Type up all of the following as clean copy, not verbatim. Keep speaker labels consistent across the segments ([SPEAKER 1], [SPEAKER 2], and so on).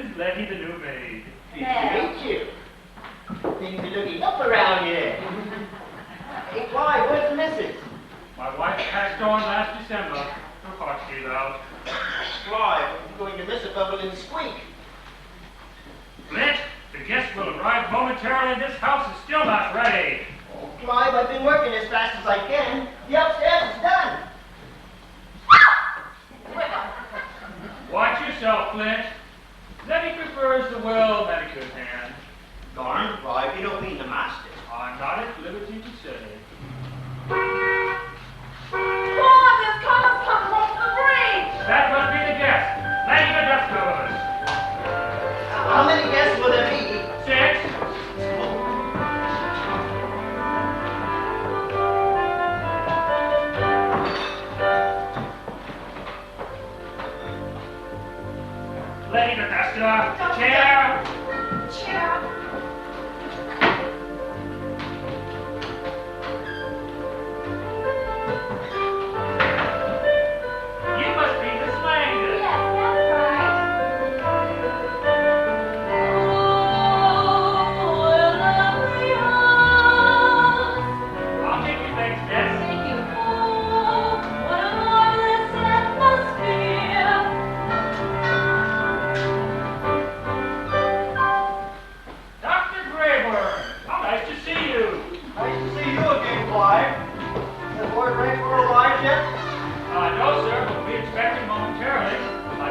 [SPEAKER 1] Mrs. Letty, the new maid.
[SPEAKER 2] Nice to meet you. Things are looking up around here. Hey, Clyde, where's the missus?
[SPEAKER 1] My wife passed on last December. Her heart gave out.
[SPEAKER 2] Clyde, I'm going to miss a bubble and squeak.
[SPEAKER 1] Flint, the guests will arrive momentarily. This house is still not ready.
[SPEAKER 2] Oh, Clyde, I've been working as fast as I can. The upstairs is done.
[SPEAKER 1] Watch yourself, Flint. Letty prefers the well-manicured hand.
[SPEAKER 2] Darn, Clyde, you don't mean the master.
[SPEAKER 1] I'm not at liberty to say.
[SPEAKER 3] Mom, there's colors coming off the bridge!
[SPEAKER 1] That must be the guest. Letty, the dust covers.
[SPEAKER 2] How many guests will there be?
[SPEAKER 1] 6. Letty, the duster. Chair.
[SPEAKER 3] Chair.
[SPEAKER 1] You must be Miss Langdon.
[SPEAKER 3] Yes, that's right.
[SPEAKER 1] I'll take your things, Miss.
[SPEAKER 3] Thank you. Oh, what a marvelous atmosphere.
[SPEAKER 1] Dr. Greer, how nice to see you.
[SPEAKER 2] Nice to see you again, Clyde. Has Lord Rankford arrived yet?
[SPEAKER 1] No, sir, but we'll be expecting momentarily.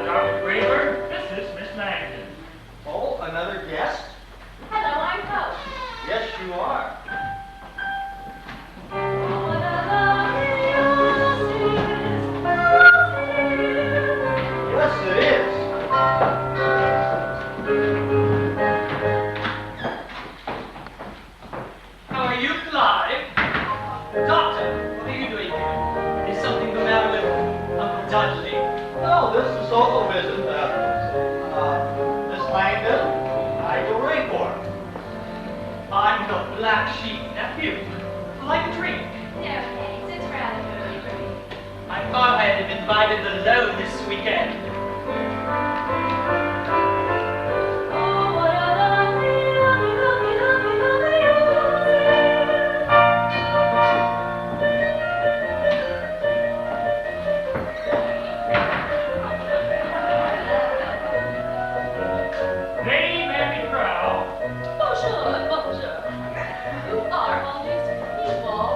[SPEAKER 1] Dr. Greer, this is Miss Langdon.
[SPEAKER 2] Oh, another guest?
[SPEAKER 3] Hello, I'm Hope.
[SPEAKER 2] Yes, you are.
[SPEAKER 3] What a lovely
[SPEAKER 2] Yes, it is.
[SPEAKER 4] How are you, Clive? Doctor, what are you doing here? Is something the matter with Uncle Dudley?
[SPEAKER 2] No, this is a social visit. Miss Langdon, I do report.
[SPEAKER 4] I'm the black sheep nephew. Like a drink.
[SPEAKER 3] No, thanks. It's rather early for me.
[SPEAKER 4] I thought I had been invited alone this weekend.
[SPEAKER 3] Oh, what a lovely, lovely, lovely, lovely, lovely
[SPEAKER 1] Lady Mary Crow.
[SPEAKER 3] Bonjour, bonjour. You are all these people.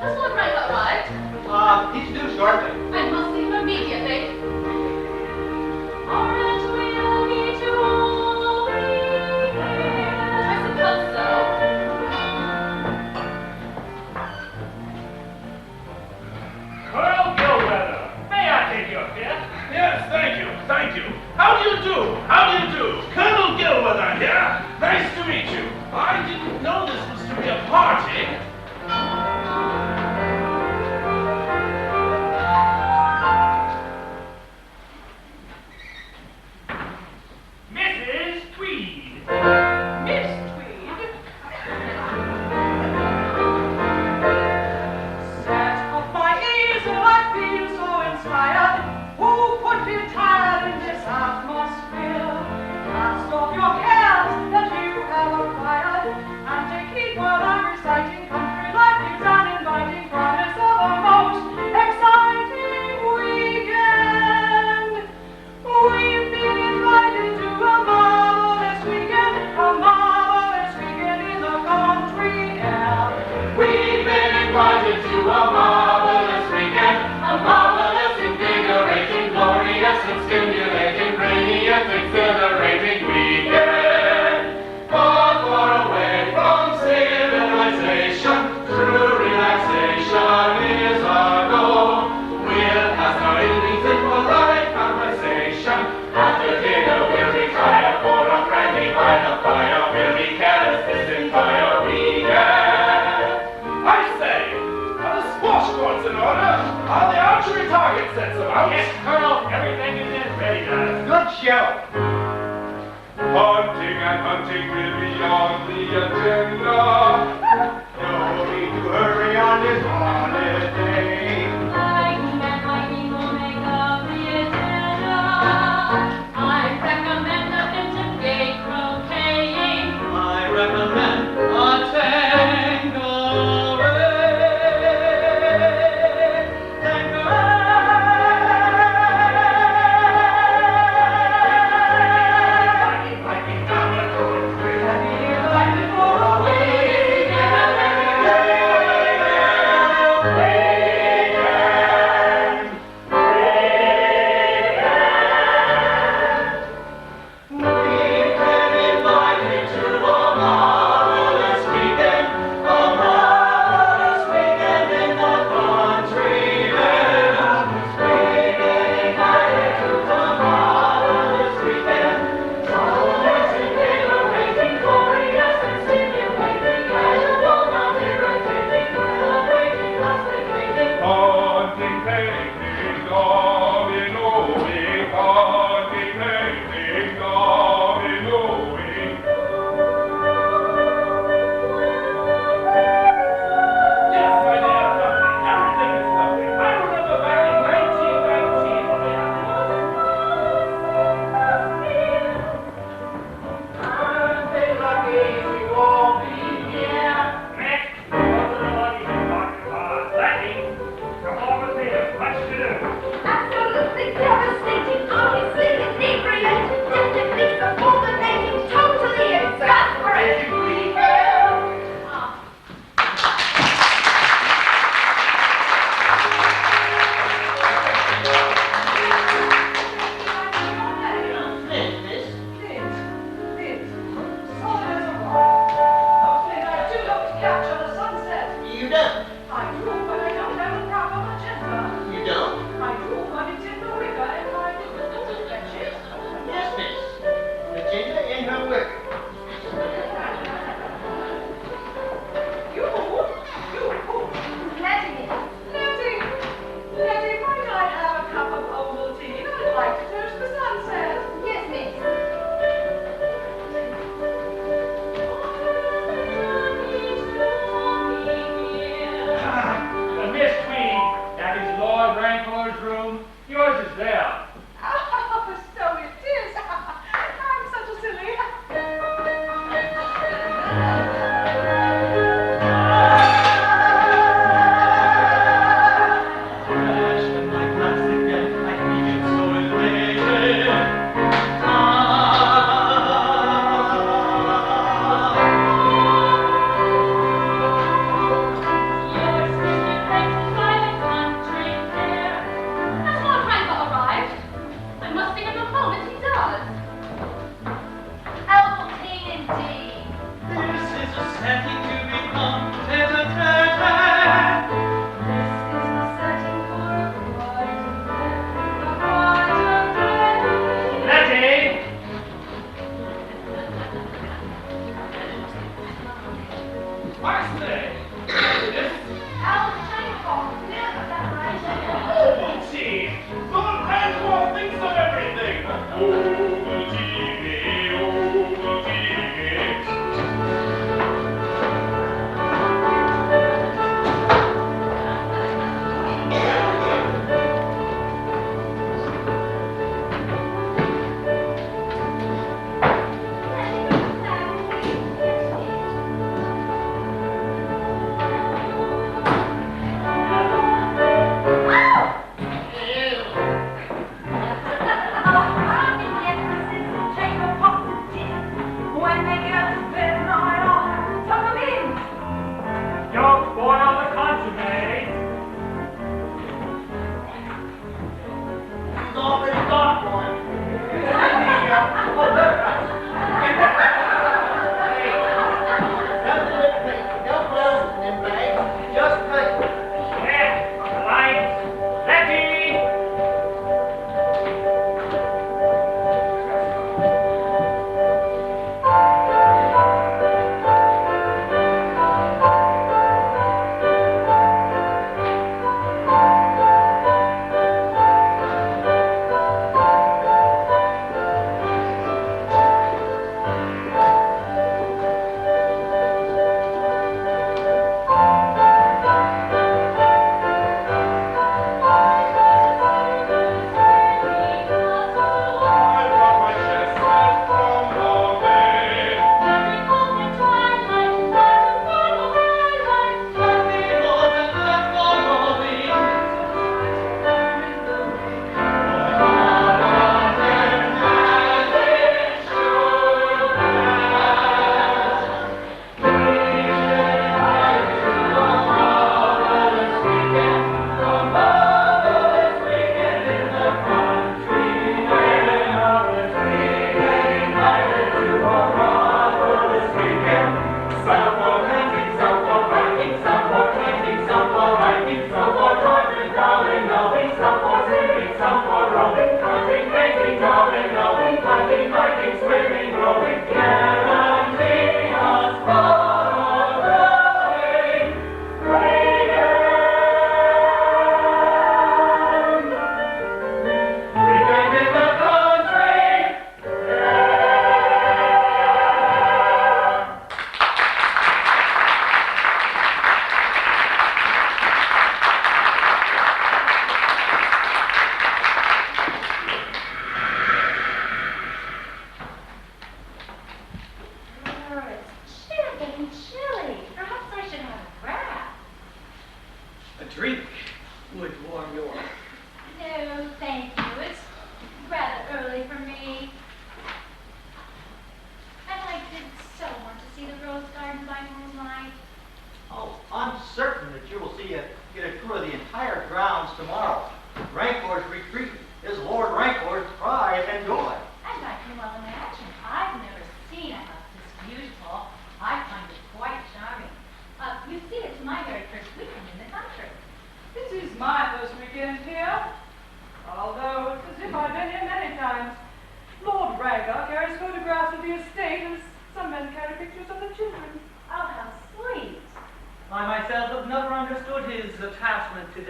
[SPEAKER 3] Has Lord Rankford arrived?
[SPEAKER 2] He's due shortly.
[SPEAKER 3] I must see him immediately. Orange will meet you all weekend. I suppose so.
[SPEAKER 1] Colonel Guilford, may I take your pit?
[SPEAKER 5] Yes, thank you, thank you. How do you do? How do you do? Colonel Guilford here. Nice to meet you. I didn't know this was to be a party.
[SPEAKER 1] Mrs. Tweed.
[SPEAKER 3] Miss Tweed.
[SPEAKER 6] Set up my easel, I feel so inspired. Who could be tired in this atmosphere? Cast off your cares that you have acquired, and take heed while I'm reciting country life news and inviting promise of a most exciting weekend. We've been invited to a marvelous weekend in the country air.
[SPEAKER 7] We've been invited to a marvelous weekend, a marvelous, invigorating, glorious, and stimulating, radiant, exhilarating weekend. Far away from civilization, true relaxation is our goal. We'll pass our evenings in polite conversation. After dinner we'll retire for a brandy by the fire. We'll be careless this entire weekend.
[SPEAKER 5] I say, are the squash courts in order? Are the archery target sets about?
[SPEAKER 1] Yes, Colonel, everything is in readiness.
[SPEAKER 2] Good show.
[SPEAKER 5] Hunting and hunting will be on the agenda.
[SPEAKER 2] No need to hurry on this holiday.
[SPEAKER 3] Hiking and hiking will make up the agenda.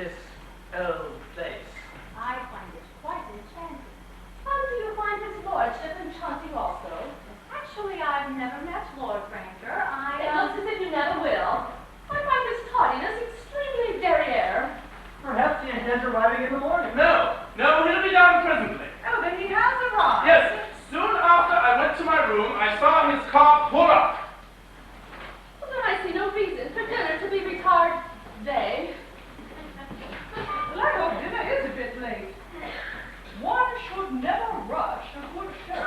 [SPEAKER 4] this old place?
[SPEAKER 3] I find it quite enchanting. How do you find his lordship enchanting also? Actually, I've never met Lord Granger. It looks as if you never will. I find his tardiness extremely derriere.
[SPEAKER 4] Perhaps he intends arriving in the morning.
[SPEAKER 5] No, he'll be down presently.
[SPEAKER 6] Oh, then he has arrived.
[SPEAKER 5] Yes, soon after I went to my room, I saw his car pull up.
[SPEAKER 3] Well, then I see no reason for dinner to be retarded.
[SPEAKER 6] Well, I hope dinner is a bit late. One should never rush a good show.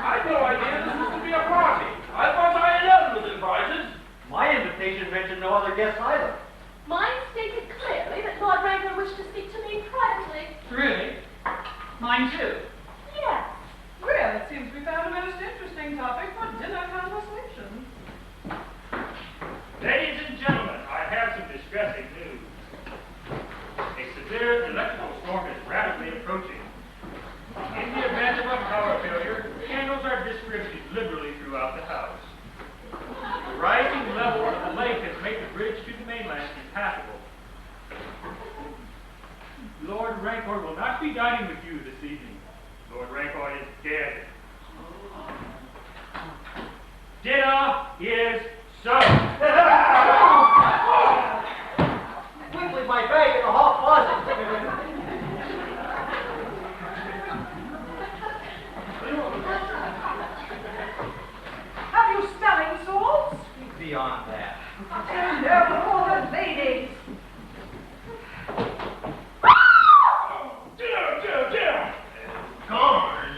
[SPEAKER 5] I'd no idea this was to be a party. I thought I was invited.
[SPEAKER 2] My invitation mentioned no other guests either.
[SPEAKER 3] Mine stated clearly that Lord Granger wished to speak to me privately.
[SPEAKER 4] Really? Mine too.
[SPEAKER 3] Yes.
[SPEAKER 6] Well, it seems we found a most interesting topic for dinner conversation.
[SPEAKER 1] Ladies and gentlemen, I have some distressing news. A severe electrical storm is rapidly approaching. In the event of a power failure, candles are distributed liberally throughout the house. The rising level of the lake has made the bridge to the mainland impassable. Lord Rancor will not be dining with you this evening. Lord Rancor is dead. Dinner is served.
[SPEAKER 2] Quickly, my bag in the hall closet.
[SPEAKER 6] Have you smelling salts?
[SPEAKER 2] Beyond that.
[SPEAKER 6] And they're for the ladies.
[SPEAKER 5] Dear. Gone.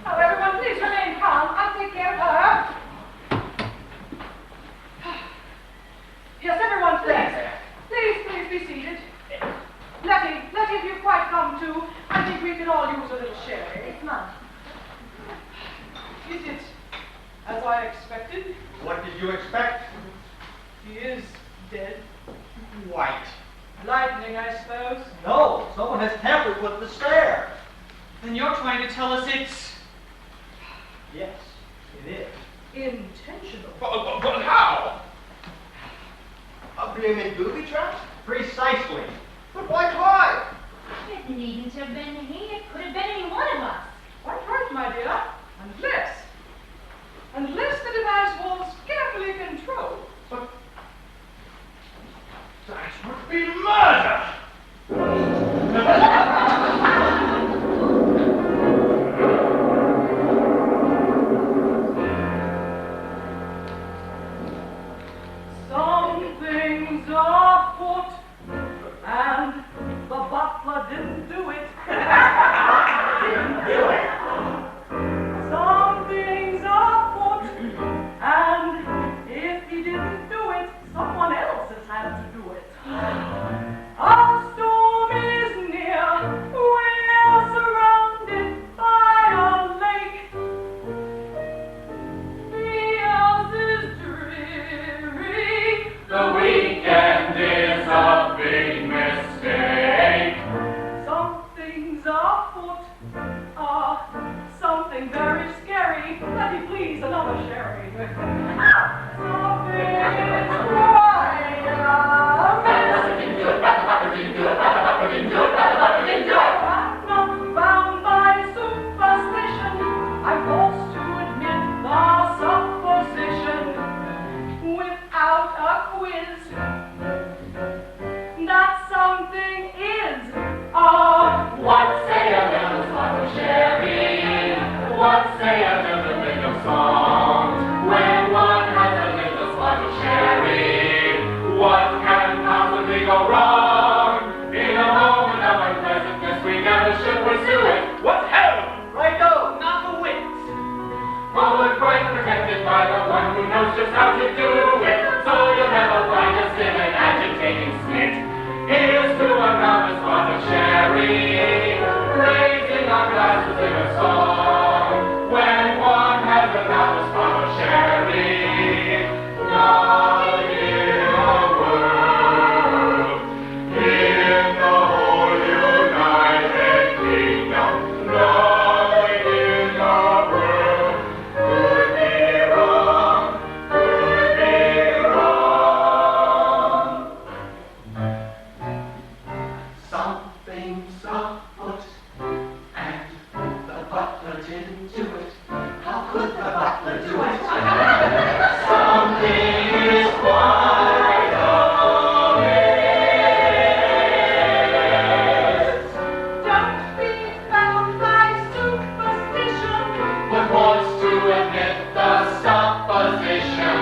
[SPEAKER 6] Now, everyone, please remain calm. I'll take care of her. Yes, everyone, please. Please be seated. Letty, if you've quite come to, I think we could all use a little sherry.
[SPEAKER 3] It's mine.
[SPEAKER 6] Is it as I expected?
[SPEAKER 2] What did you expect?
[SPEAKER 6] He is dead.
[SPEAKER 2] White.
[SPEAKER 6] Lightning, I suppose.
[SPEAKER 2] No, someone has tampered with the stair.
[SPEAKER 4] Then you're trying to tell us it's...
[SPEAKER 2] Yes, it is.
[SPEAKER 6] Intentional.
[SPEAKER 5] But how?
[SPEAKER 2] A blooming booby trap? Precisely. But why Clive?
[SPEAKER 3] It needn't have been he. It could have been any one of us.
[SPEAKER 6] Quite right, my dear. Unless the device was carefully controlled.
[SPEAKER 5] But that would be murder.
[SPEAKER 6] Something's afoot, and the butler didn't do it.
[SPEAKER 7] Something's afoot, and the butler didn't do it. How could the butler do it? Something is quite amiss.
[SPEAKER 6] Don't be bound by superstition,
[SPEAKER 7] One wants to admit the supposition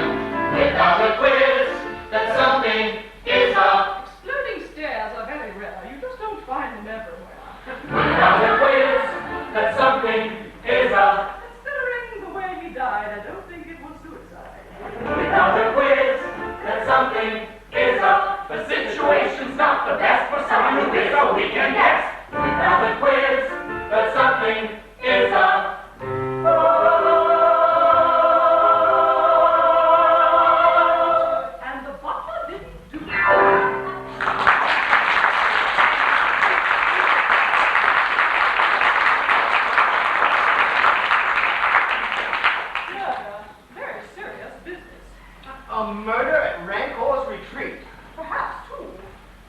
[SPEAKER 7] without a quiz that something is up.
[SPEAKER 6] Exploding stairs are very rare. You just don't find them everywhere.
[SPEAKER 7] Without a quiz that something is up.
[SPEAKER 6] Considering the way he died, I don't think it was suicide.
[SPEAKER 7] Without a quiz that something is up. The situation's not the best for someone who is a weekend guest. Without a quiz that something is up.
[SPEAKER 6] And the butler didn't do it. Murder, very serious business.
[SPEAKER 2] A murder at Rancor's retreat.
[SPEAKER 6] Perhaps, too,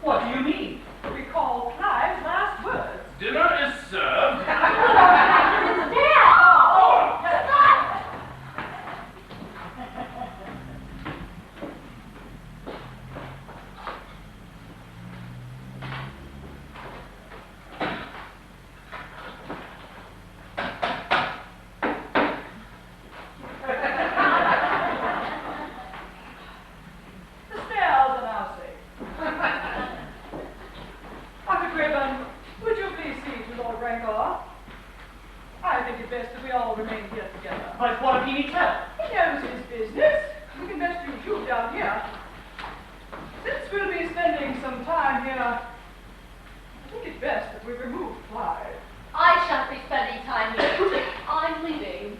[SPEAKER 4] What do you mean?
[SPEAKER 6] recall Clive's last words.
[SPEAKER 5] Dinner is served.
[SPEAKER 6] The stairs are now safe. Dr. Greer, would you please see to Lord Rancor? I think it best that we all remain here together.
[SPEAKER 4] But what if he needs help?
[SPEAKER 6] He knows his business. We can best use you down here. Since we'll be spending some time here, I think it best that we remove Clyde.
[SPEAKER 3] I shan't be spending time here. I'm leaving.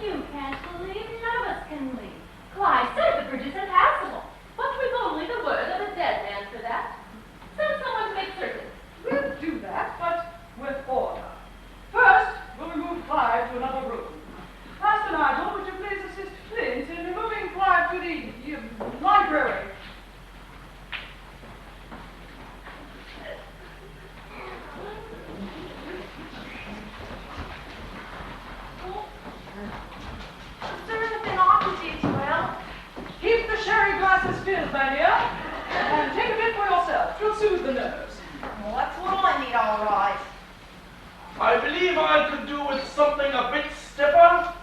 [SPEAKER 3] You can't believe none of us can leave. Clyde said the bridge is impassable. But we've only the word of a dead man for that. Send someone to make certain.
[SPEAKER 6] We'll do that, but with order. First, we'll remove Clyde to another room. Master Nigel, would you please assist Flint in removing Clyde to the library?
[SPEAKER 3] Sir, have been awful detail.
[SPEAKER 6] Keep the sherry glasses filled, my dear, and take a bit for yourself. It'll soothe the nerves.
[SPEAKER 8] Well, that's what I need, all right.
[SPEAKER 5] I believe I could do with something a bit stiffer.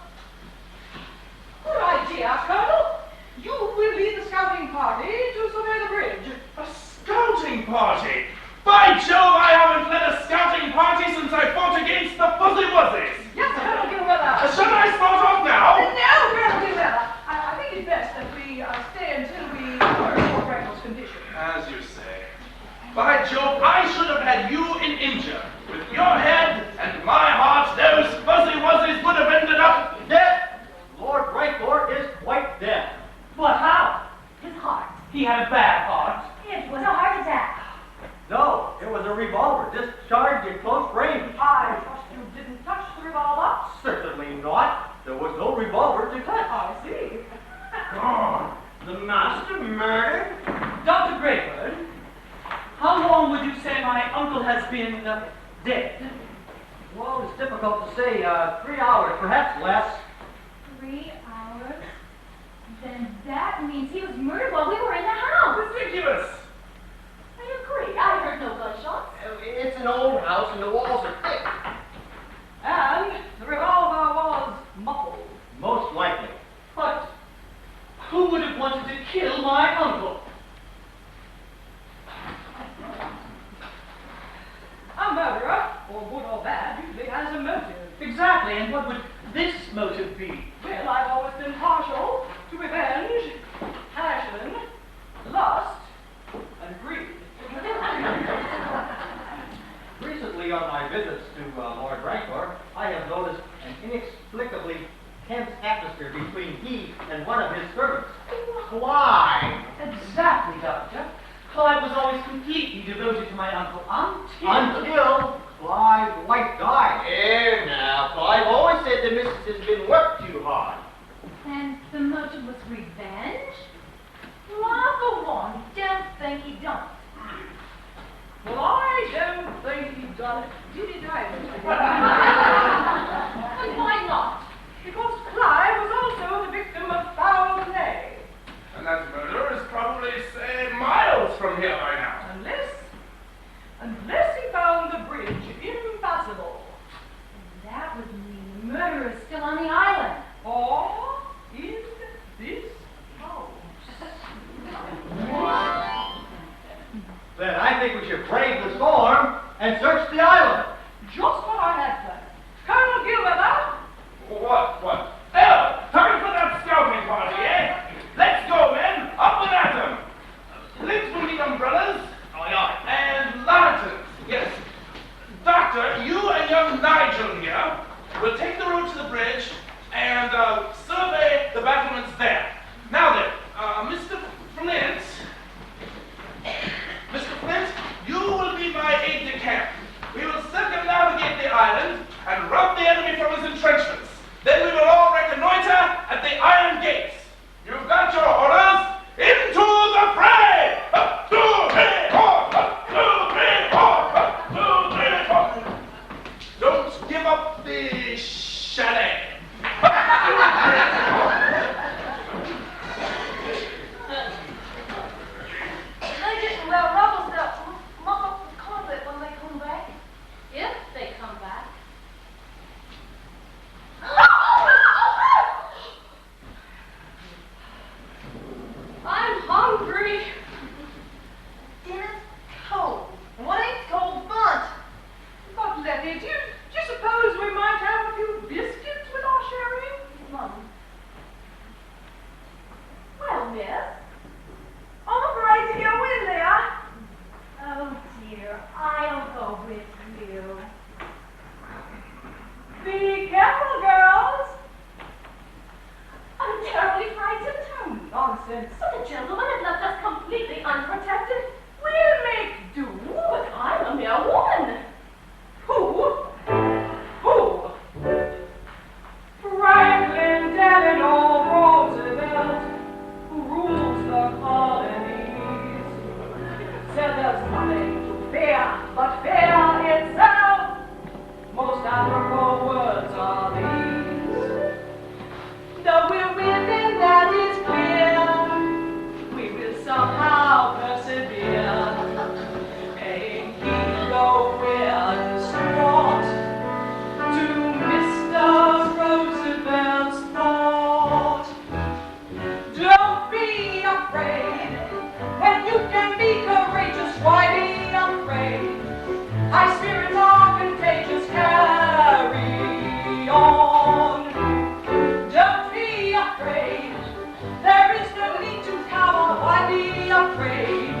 [SPEAKER 6] Good idea, Colonel. You will lead the scouting party to survey the bridge.
[SPEAKER 5] A scouting party? By Jove, I haven't led a scouting party since I fought against the Fuzzy Wuzzies.
[SPEAKER 6] Yes, Colonel Guilford.
[SPEAKER 5] Shall I start off now?
[SPEAKER 6] No, Colonel Guilford. I think it's best that we stay until we learn Lord Ranchel's condition.
[SPEAKER 5] As you say. By Jove, I should have had you in India. With your head and my heart, those Fuzzy Wuzzies would have ended up
[SPEAKER 2] Dead! Lord Rancor is quite dead.
[SPEAKER 4] But how?
[SPEAKER 3] His heart.
[SPEAKER 4] He had a bad heart.
[SPEAKER 3] It was a heart attack.
[SPEAKER 2] No, it was a revolver discharged in close range.
[SPEAKER 6] I trust you didn't touch the revolver.
[SPEAKER 2] Certainly not. There was no revolver to touch.
[SPEAKER 6] I see.
[SPEAKER 2] Gone. The master murdered?
[SPEAKER 4] Dr. Greer, how long would you say my uncle has been dead?
[SPEAKER 2] Well, it's difficult to say. 3 hours, perhaps less.
[SPEAKER 3] 3 hours? Then that means he was murdered while we were in the house.
[SPEAKER 5] ridiculous.
[SPEAKER 3] I agree. I heard no gunshots.
[SPEAKER 2] It's an old house and the walls are thick.
[SPEAKER 6] And the revolver was muffled.
[SPEAKER 2] Most likely.
[SPEAKER 4] But who would have wanted to kill my uncle?
[SPEAKER 6] A murderer, or good or bad, usually has a motive.
[SPEAKER 4] Exactly, and what would this motive be?
[SPEAKER 6] Well, I've always been partial to revenge, passion, lust, and greed.
[SPEAKER 2] Recently on my visits to Lord Rancor, I have noticed an inexplicably tense atmosphere between he and one of his servants. Cline!
[SPEAKER 4] Exactly, Doctor. Clyde was always completely devoted to my uncle
[SPEAKER 2] Until Clive's wife died. Here now, Clive always said the missus has been worked too hard.
[SPEAKER 3] And the motive was revenge? Well, I'll go on. Don't think he don't.
[SPEAKER 6] Well, I don't think on duty drivers.
[SPEAKER 3] And why not?
[SPEAKER 6] Because Cline was also the victim of foul play.
[SPEAKER 5] And that murderer is probably, say, miles from here by now.
[SPEAKER 6] Unless he found the bridge impassable.
[SPEAKER 3] That would mean the murderer is still on the island.
[SPEAKER 6] Or in this house.
[SPEAKER 2] Then I think we should brave the storm and search the island.
[SPEAKER 6] Just what I had planned. Colonel Guilford,
[SPEAKER 5] What? Oh, time for that scouting party, eh? Let's go, men. Up and at 'em. Let's need umbrellas.
[SPEAKER 4] Aye, aye.
[SPEAKER 5] And lanterns. Yes. Doctor, you and young Nigel here will take the road to the bridge and survey the battlements there. Now then, Mr. Flint, you will be my aide-de-camp. We will circumnavigate the island and rob the enemy from his entrenchments. Then we will all reconnoiter at the iron gates. You've got your orders. Into the fray! Up, 2, 3, 4! Up, 2, 3, 4! Up, 2, 3, 4! Don't give up the chalet.
[SPEAKER 3] They didn't wear rubbers that mop up the carpet when they come back. If they come back. I'm hungry.
[SPEAKER 8] Dinner's cold. What ain't cold but?
[SPEAKER 6] but Letty, do you suppose we might have a few biscuits with our sharing?
[SPEAKER 3] Mum. Well, miss.
[SPEAKER 6] I'm afraid to go in there.
[SPEAKER 3] Oh dear, I'll go with you.
[SPEAKER 6] Be careful, girls.
[SPEAKER 3] I'm terribly frightened.
[SPEAKER 6] Oh, nonsense.
[SPEAKER 3] But the gentleman has left us completely unprotected.
[SPEAKER 6] We'll make do.
[SPEAKER 3] But I'm a mere woman.
[SPEAKER 6] Who? Franklin Delano Roosevelt, who rules the colonies, said there's nothing to fear but fear itself. Most apropos words are these. Though we're within, that is clear, we will somehow persevere. Paying heed though we're distraught to Mr. Roosevelt's thought. Don't be afraid when you can be courageous. Why be afraid? High spirits are contagious. Carry on. Don't be afraid. There is no need to cower. Why be afraid?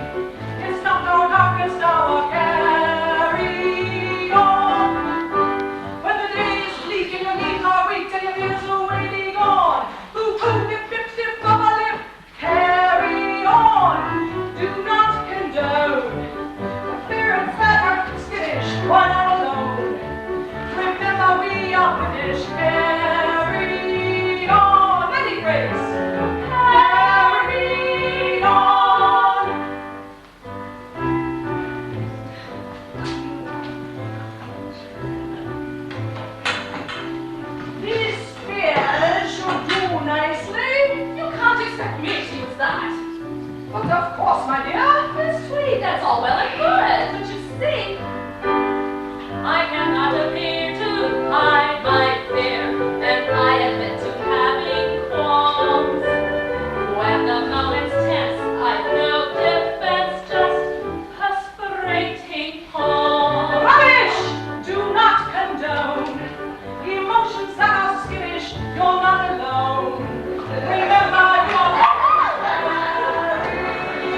[SPEAKER 6] It's not our darkest hour. Carry on. When the day is bleak and you need our weak, and your ears away be gone. Boo hoo, dip dip dip, bubba lip. Carry on. Do not condone the fear and feather, skittish, one out alone. Remember we are British. Carry on. Lady Grace. Carry on. These spears should do nicely.
[SPEAKER 3] You can't expect me to use that.
[SPEAKER 6] But of course, my dear.
[SPEAKER 3] Miss Tweed, that's all well and good. But you see, I cannot appear to hide my fear, and I admit to having qualms. When the moment's tense, I've no defense, just perspirating palms.
[SPEAKER 6] Rubbish! Do not condone emotions that are skittish. You're not alone. Remember your carry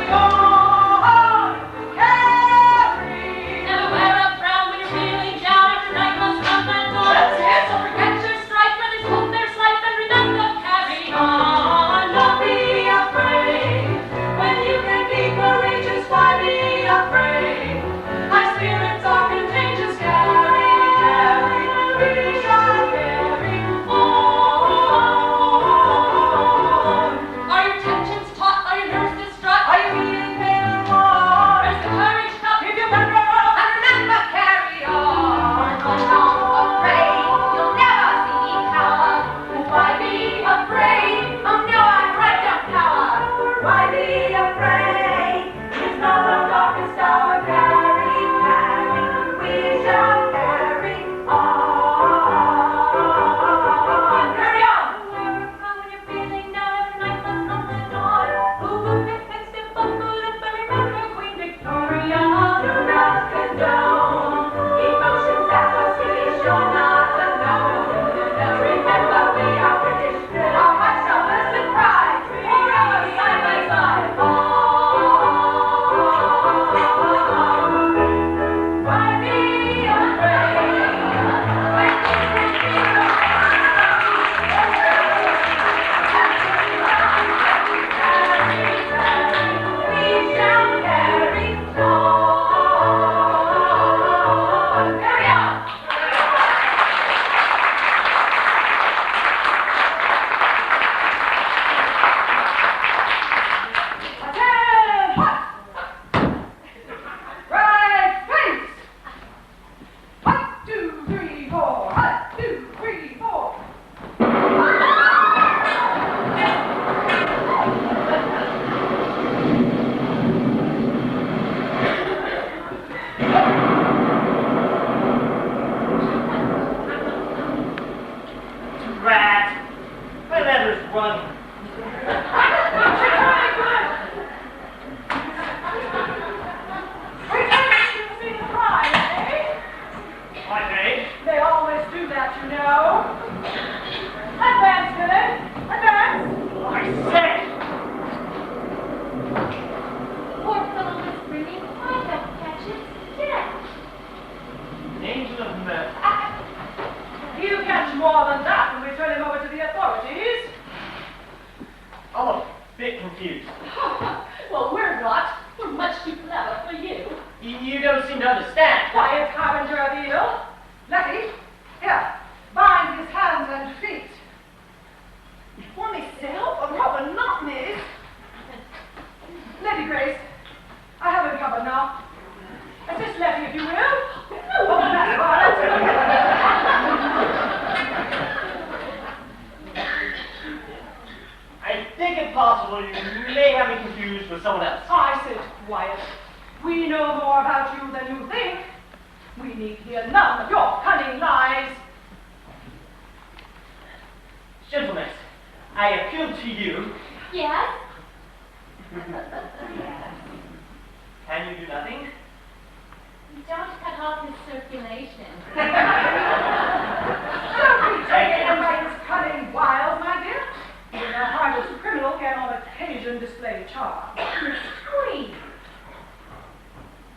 [SPEAKER 6] on. Carry right, you know. Advance, Virlynn. Advance.
[SPEAKER 1] I say!
[SPEAKER 3] Poor fellow was screaming. I have to catch his death.
[SPEAKER 1] Angel of mercy.
[SPEAKER 6] He'll catch more than that when we turn him over to the authorities.
[SPEAKER 1] I'm a bit confused.
[SPEAKER 3] Well, we're not. We're much too clever for you.
[SPEAKER 1] You don't seem to understand.
[SPEAKER 6] Quiet, Harbinger Diehl. Letty, here, bind his hands and feet. For myself, or rather not me. Lady Grace, I have it covered now. Assist Letty, if you will. Oh, that's
[SPEAKER 1] I think it's possible you may have me confused with someone else.
[SPEAKER 6] I said quiet. We know more about you than you think. We need hear none of your cunning lies.
[SPEAKER 1] Gentlemen, I appeal to you.
[SPEAKER 3] Yes?
[SPEAKER 1] Can you do nothing?
[SPEAKER 3] You don't cut off his circulation.
[SPEAKER 6] Don't be taken in by his cunning wiles, my dear. Even the hardest criminal can on occasion display charm.
[SPEAKER 3] Squeeze.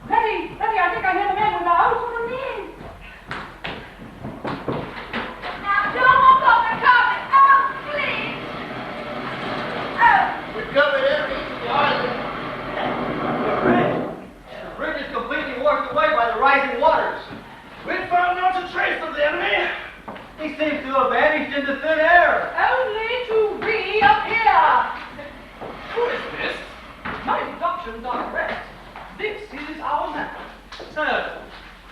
[SPEAKER 6] Letty, I think I hear the men without.
[SPEAKER 3] Come in. Now, don't walk off the carpet. Oh, please. Oh.
[SPEAKER 2] We've covered every island. The bridge is completely washed away by the rising waters.
[SPEAKER 5] We found not a trace of the enemy.
[SPEAKER 2] He seems to have vanished into thin air.
[SPEAKER 6] Only to reappear.
[SPEAKER 5] Who is this?
[SPEAKER 6] My deductions are correct. This is our man.
[SPEAKER 4] So,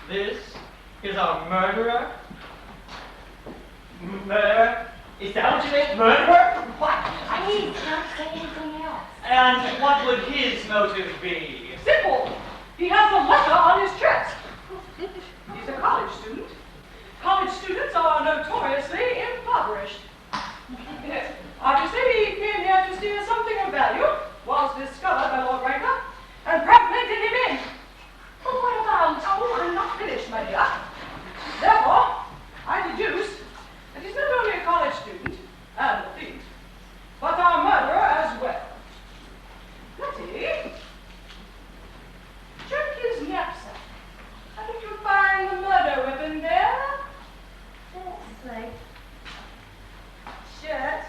[SPEAKER 4] this is our murderer? Murderer? Is that what you mean? Murderer? What?
[SPEAKER 3] Please don't say anything else.
[SPEAKER 4] And what would his motive be?
[SPEAKER 6] Simple. He has a letter on his chest. He's a college student. College students are notoriously impoverished. Yes. Obviously, he came here to steal something of value, was discovered by Lord Ranker, and pregnanted him in. But what about... Oh, I'm not finished, my dear. Therefore, I deduce that he's not only a college student and a thief, but our murderer as well. Letty, check his knapsack. How did you find the murder weapon there?
[SPEAKER 3] That's like
[SPEAKER 6] Shirt.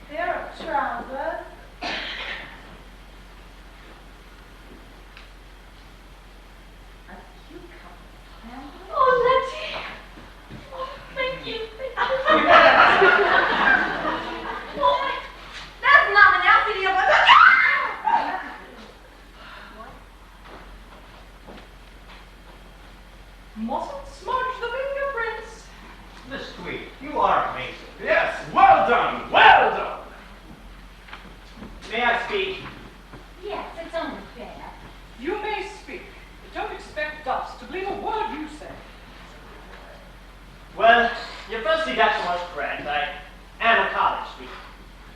[SPEAKER 6] Pair of trousers. A cucumber.
[SPEAKER 3] Oh, Letty! Oh, thank you.
[SPEAKER 8] Oh, that's nothing else in here but
[SPEAKER 6] Mustn't smudge the fingerprints.
[SPEAKER 2] Miss Tweed, you are amazing.
[SPEAKER 5] Yes, well done, well done.
[SPEAKER 1] May I speak?
[SPEAKER 3] Yes, it's only fair.
[SPEAKER 6] You may speak, but don't expect us to believe a word you say.
[SPEAKER 1] Well, your first deduction was correct. I am a college student.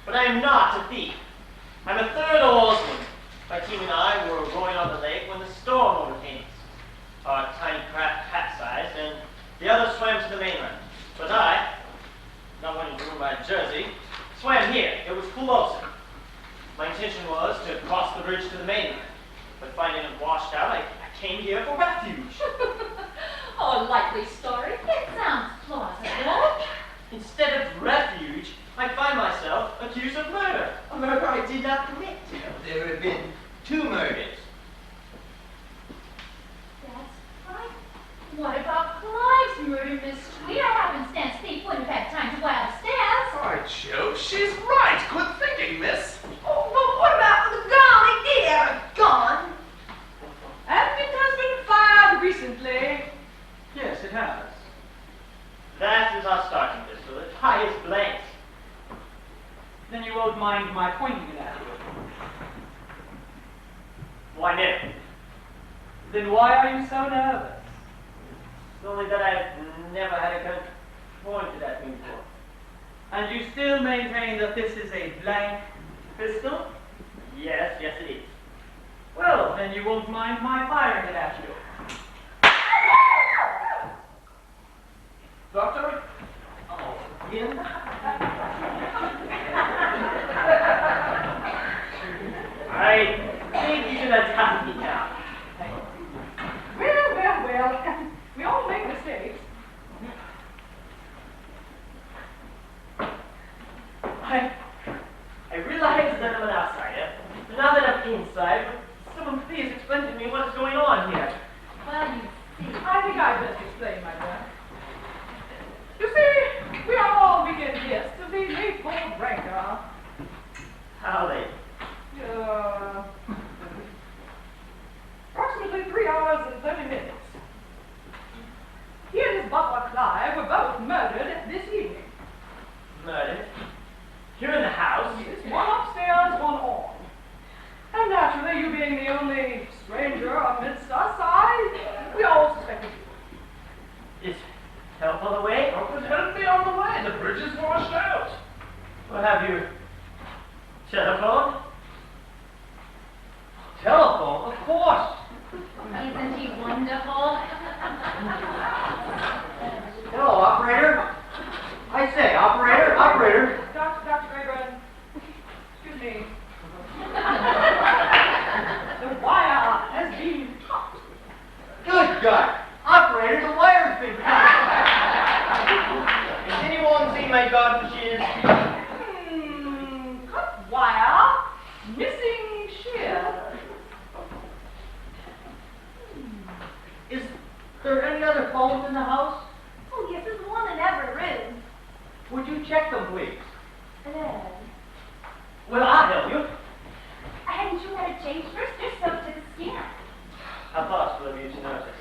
[SPEAKER 1] But I am not a thief. I'm a third oarsman. My team and I were rowing on the lake when the storm overcame us. Our tiny craft capsized, and the others swam to the mainland. But I, not wanting to ruin my jersey, swam here. It was closer. My intention was to cross the bridge to the mainland. But finding it washed out, I came here for refuge.
[SPEAKER 3] Oh, a likely story. It sounds plausible.
[SPEAKER 1] Instead of refuge, I find myself accused of murder. A murder I did not commit.
[SPEAKER 2] There have been 2 murders.
[SPEAKER 3] That's right. What about Clive's murder, Miss Tweed? A happenstance thief wouldn't have had time to go out stairs.
[SPEAKER 5] By Jove, she's right. Good thinking, miss.
[SPEAKER 8] Oh, but what about the gun? He did have a gun.
[SPEAKER 6] And it has been fired recently.
[SPEAKER 4] Yes, it has.
[SPEAKER 1] That is our starting pistol. It fires blanks.
[SPEAKER 4] Then you won't mind my pointing it at you.
[SPEAKER 1] Why never?
[SPEAKER 4] Then why are you so nervous?
[SPEAKER 1] It's only that I've never had a gun pointed at me before.
[SPEAKER 4] And you still maintain that this is a blank pistol?
[SPEAKER 1] Yes, yes it is.
[SPEAKER 4] Well, then you won't mind my firing it at you.
[SPEAKER 2] cut. Operator, the wire's been cut. Has anyone seen my garden shears?
[SPEAKER 6] Cut wire, missing shears.
[SPEAKER 2] Is there any other phones in the house?
[SPEAKER 3] Oh, yes, there's one in every room.
[SPEAKER 2] Would you check them, please?
[SPEAKER 4] Well, I'll help you.
[SPEAKER 3] Hadn't you had a change first? They're soaked to the skin.
[SPEAKER 4] How thoughtful of you to notice.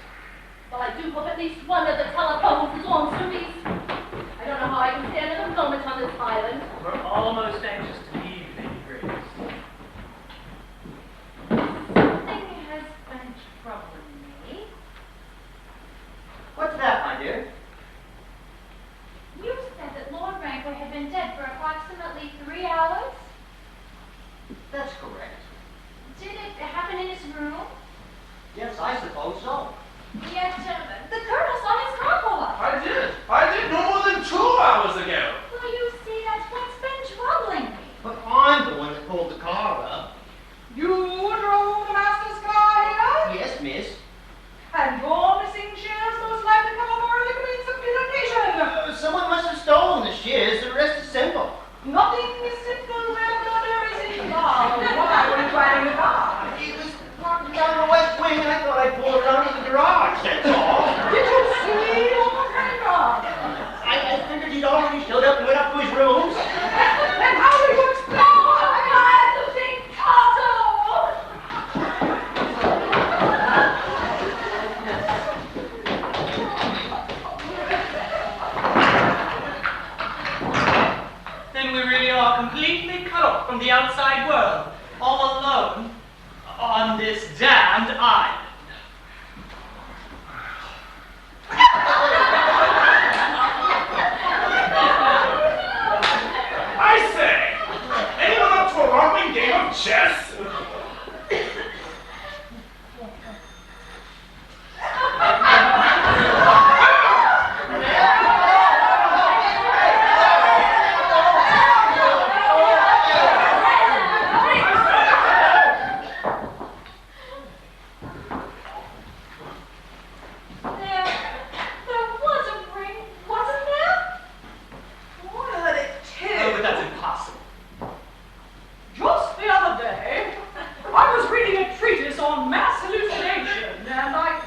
[SPEAKER 3] Well, I do hope at least one of the telephones is on service. I don't know how I can stand another moment on this island.
[SPEAKER 4] We're almost anxious to leave, Lady Grace.
[SPEAKER 3] Something has been troubling me.
[SPEAKER 2] What's that, my dear?
[SPEAKER 3] You said that Lord Rankler had been dead for approximately 3 hours?
[SPEAKER 2] That's correct.
[SPEAKER 3] Did it happen in his room?
[SPEAKER 2] Yes, I suppose so.
[SPEAKER 3] Yet, the Colonel saw his car pull up.
[SPEAKER 5] I did no more than 2 hours ago.
[SPEAKER 3] Well, you see, that's what's been troubling me.
[SPEAKER 2] But I'm the one that pulled the car up.
[SPEAKER 6] You drove the master's car here?
[SPEAKER 2] Yes, miss.
[SPEAKER 6] And your missing shears most likely come over the means of communication.
[SPEAKER 2] Someone must have stolen the shears. The rest is simple.
[SPEAKER 6] Nothing is simple where there is involved. Why were you driving the car?
[SPEAKER 2] It was parked down the west wing, and I thought I'd pull it out of the garage, that's all.
[SPEAKER 6] Did you see Lord Rankler?
[SPEAKER 2] I figured he'd already showed up and went up to his rooms.
[SPEAKER 6] Then how do you explain
[SPEAKER 4] Then we really are completely cut off from the outside world, all alone on this damned island.
[SPEAKER 5] I say, anyone up to a romping game of chess?
[SPEAKER 3] There was a ring, wasn't there?
[SPEAKER 6] Well, it
[SPEAKER 4] Oh, but that's impossible.
[SPEAKER 6] Just the other day, I was reading a treatise on mass hallucination, and I...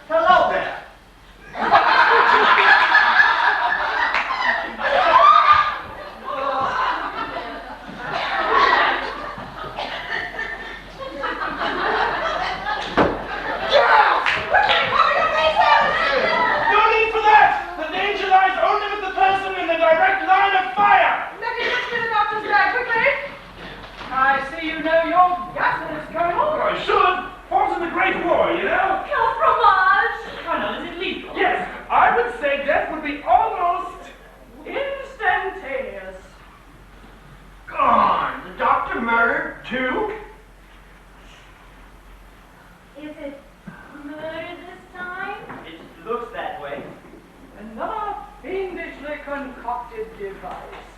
[SPEAKER 2] Hello there.
[SPEAKER 5] No need for that! The danger lies only with the person in the direct line of fire!
[SPEAKER 6] Let me look to the doctor's bag quickly. I see you know your gases, Colonel.
[SPEAKER 5] I should. Fought in the Great War, you know?
[SPEAKER 3] Kill fromage!
[SPEAKER 4] Colonel, is it legal?
[SPEAKER 5] Yes, I would say death would be almost...
[SPEAKER 6] Instantaneous.
[SPEAKER 2] Gone. The doctor murdered too?
[SPEAKER 3] Is it murder this time?
[SPEAKER 4] It looks that way.
[SPEAKER 6] Another fiendishly concocted device.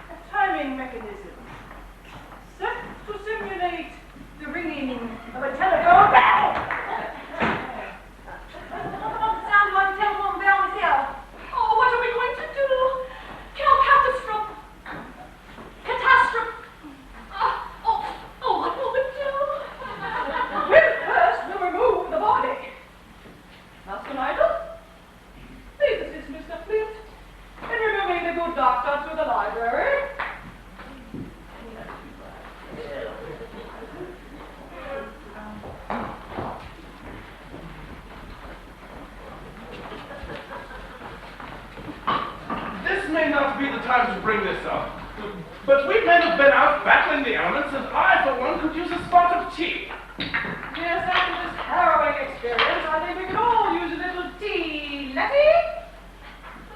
[SPEAKER 6] A timing mechanism. Set to simulate the ringing of a telephone bell.
[SPEAKER 3] Sounds like a telephone bell myself. Oh, what are we going to do? Catastrophe. Oh, what will we do?
[SPEAKER 6] First, we'll remove the body. Master Snyder, please assist Mr. Flint in removing the good doctor to the library.
[SPEAKER 5] This may not be the time to bring this up, but we men have been out battling the elements, and I, for one, could use a spot of tea.
[SPEAKER 6] Yes, after this harrowing experience, I think we could all use a little tea, Letty.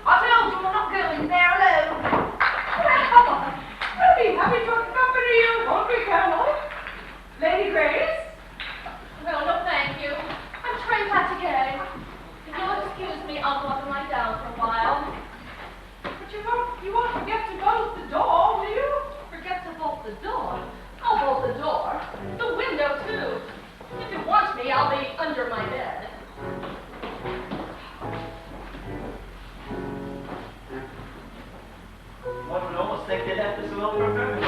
[SPEAKER 3] I told you we're not going there alone.
[SPEAKER 6] forget to bolt the door, will you?
[SPEAKER 3] Forget to bolt the door. I'll bolt the door. The window, too. If you want me, I'll be under my bed.
[SPEAKER 2] One would almost think they'd have this a little preferred.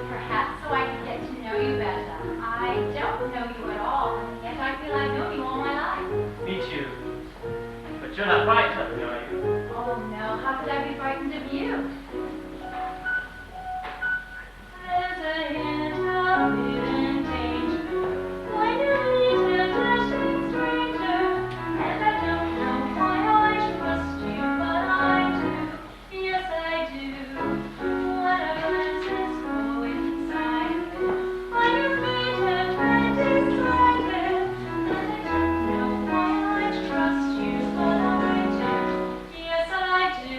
[SPEAKER 3] Perhaps so I can get to know you better. I don't know you at all, and yet I feel I've known you all my life.
[SPEAKER 2] Me too. But you're not frightened of me, are you?
[SPEAKER 3] Oh, no. How could I be frightened of you? There's a hint of hidden danger when you meet a dashing stranger, and I don't know why I trust you, but I do. Yes, I do. What a glimpse go inside of it when you meet a twenty sided, and I don't know why I trust you, but I do. Yes, I do.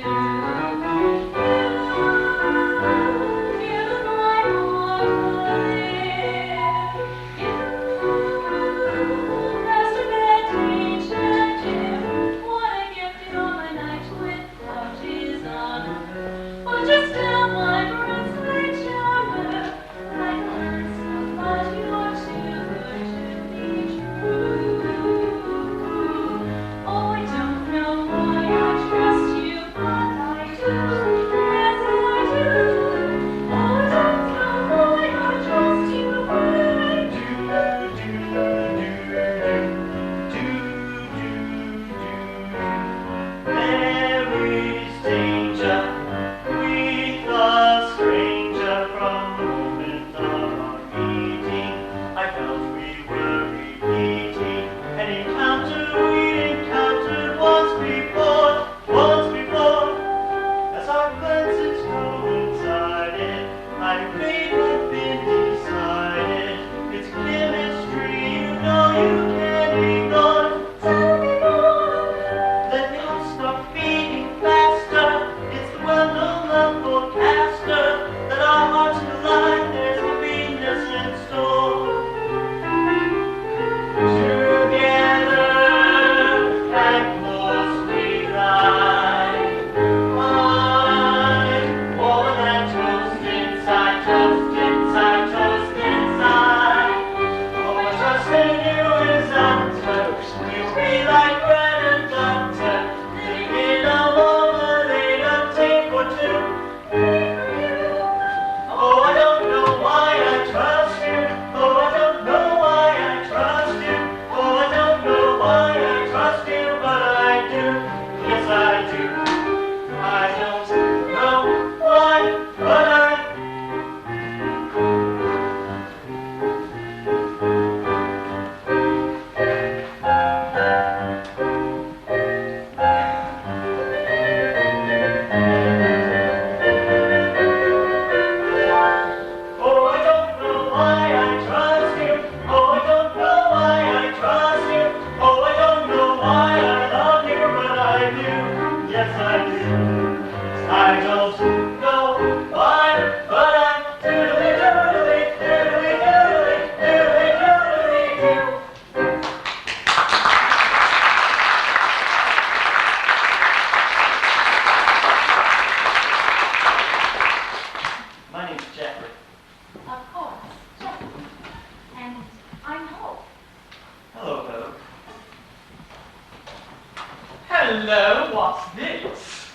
[SPEAKER 4] Hello, what's this?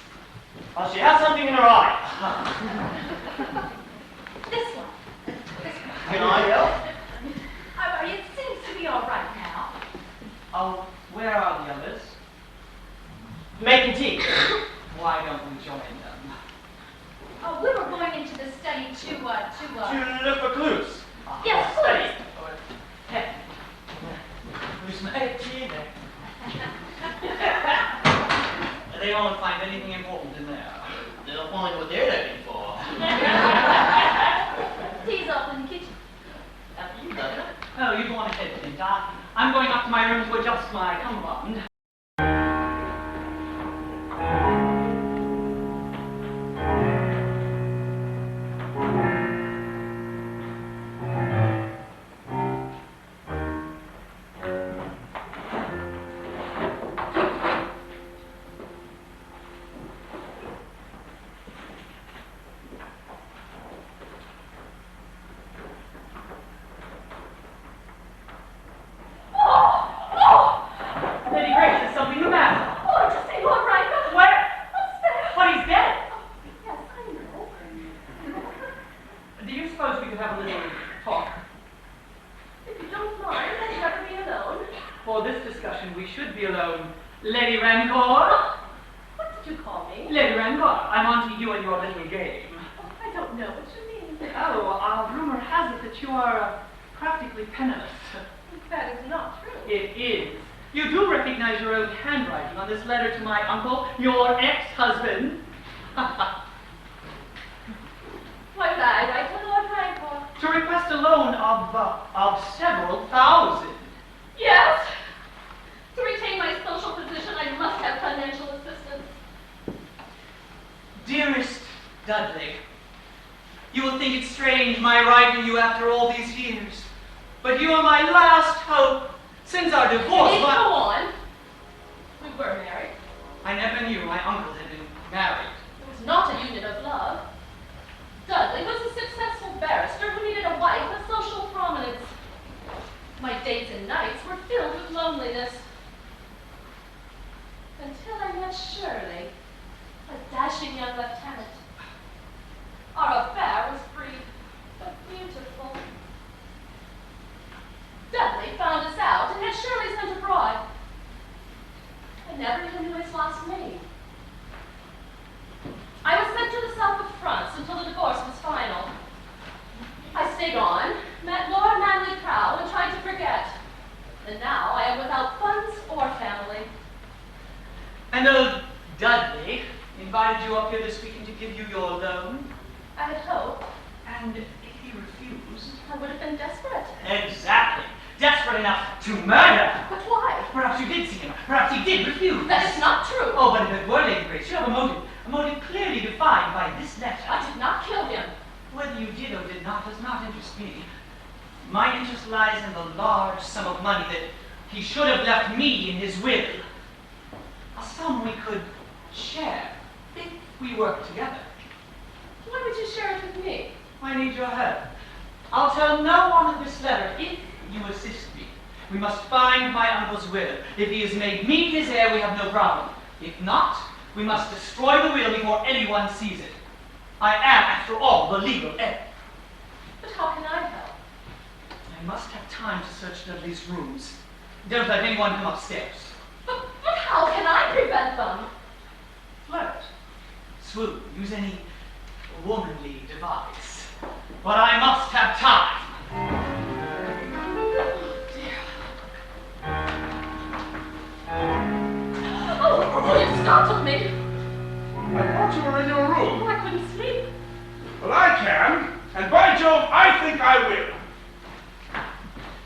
[SPEAKER 2] Oh, she has something in her eye.
[SPEAKER 3] This one.
[SPEAKER 2] Can I help?
[SPEAKER 3] It seems to be all right now.
[SPEAKER 4] Oh, where are the others?
[SPEAKER 2] Making tea.
[SPEAKER 4] Why don't we join them?
[SPEAKER 3] Oh, we were going into the study to
[SPEAKER 2] To look for clues.
[SPEAKER 3] Yes,
[SPEAKER 2] Study.
[SPEAKER 4] Hey, who's my tea there? They won't find anything important in there.
[SPEAKER 2] They'll find what they're looking for.
[SPEAKER 3] Tea's off in the kitchen.
[SPEAKER 2] Have you done it?
[SPEAKER 4] Oh, you go on ahead, then, Doc. I'm going up to my room to adjust my cummerbund. Lady Rancor?
[SPEAKER 3] What did you call me?
[SPEAKER 4] Lady Rancor, I'm on to you and your little game.
[SPEAKER 3] Oh, I don't know what you mean.
[SPEAKER 4] Oh, rumor has it that you are practically penniless.
[SPEAKER 3] That is not true.
[SPEAKER 4] It is. You do recognize your own handwriting on this letter to my uncle, your ex-husband.
[SPEAKER 3] What did I write to Lord Rancor?
[SPEAKER 4] To request a loan of several thousand.
[SPEAKER 3] Yes. To retain my social position, I must have financial assistance.
[SPEAKER 4] Dearest Dudley, you will think it strange my writing you after all these years, but you are my last hope since our divorce.
[SPEAKER 3] Please go on. We were married.
[SPEAKER 4] I never knew my uncle had been married.
[SPEAKER 3] It was not a union of love. Dudley was a successful barrister who needed a wife of social prominence. My days and nights were filled with loneliness. Until I met Shirley, a dashing young lieutenant. Our affair was brief, but beautiful. Dudley found us out and had Shirley sent abroad. I never even knew his last name. I was sent to the south of France until the divorce was final. I stayed on, met Lord Manley Crow, and tried to forget. And now I am without funds or family.
[SPEAKER 4] And old Dudley invited you up here this weekend to give you your loan.
[SPEAKER 3] I had hoped.
[SPEAKER 4] And if he refused...
[SPEAKER 3] I would have been desperate.
[SPEAKER 4] Exactly. Desperate enough to murder.
[SPEAKER 3] But why?
[SPEAKER 4] Perhaps you did see him. Perhaps he did refuse.
[SPEAKER 3] That is not true.
[SPEAKER 4] Oh, but if it were, Lady Grace, you have a motive clearly defined by this letter.
[SPEAKER 3] I did not kill him.
[SPEAKER 4] Whether you did or did not does not interest me. My interest lies in the large sum of money that he should have left me in his will. A sum we could share if we worked together.
[SPEAKER 3] Why would you share it with me?
[SPEAKER 4] I need your help. I'll tell no one of this letter if you assist me. We must find my uncle's will. If he has made me his heir, we have no problem. If not, we must destroy the will before anyone sees it. I am, after all, the legal heir.
[SPEAKER 3] But how can I help?
[SPEAKER 4] I must have time to search Dudley's rooms. Don't let anyone come upstairs.
[SPEAKER 3] But how can I prevent them?
[SPEAKER 4] Flirt. Swoon. Use any womanly device. But I must have time.
[SPEAKER 3] Oh, you startled me.
[SPEAKER 5] I thought you were in your room.
[SPEAKER 3] Oh, I couldn't sleep.
[SPEAKER 5] Well, I can, and by Jove, I think I will.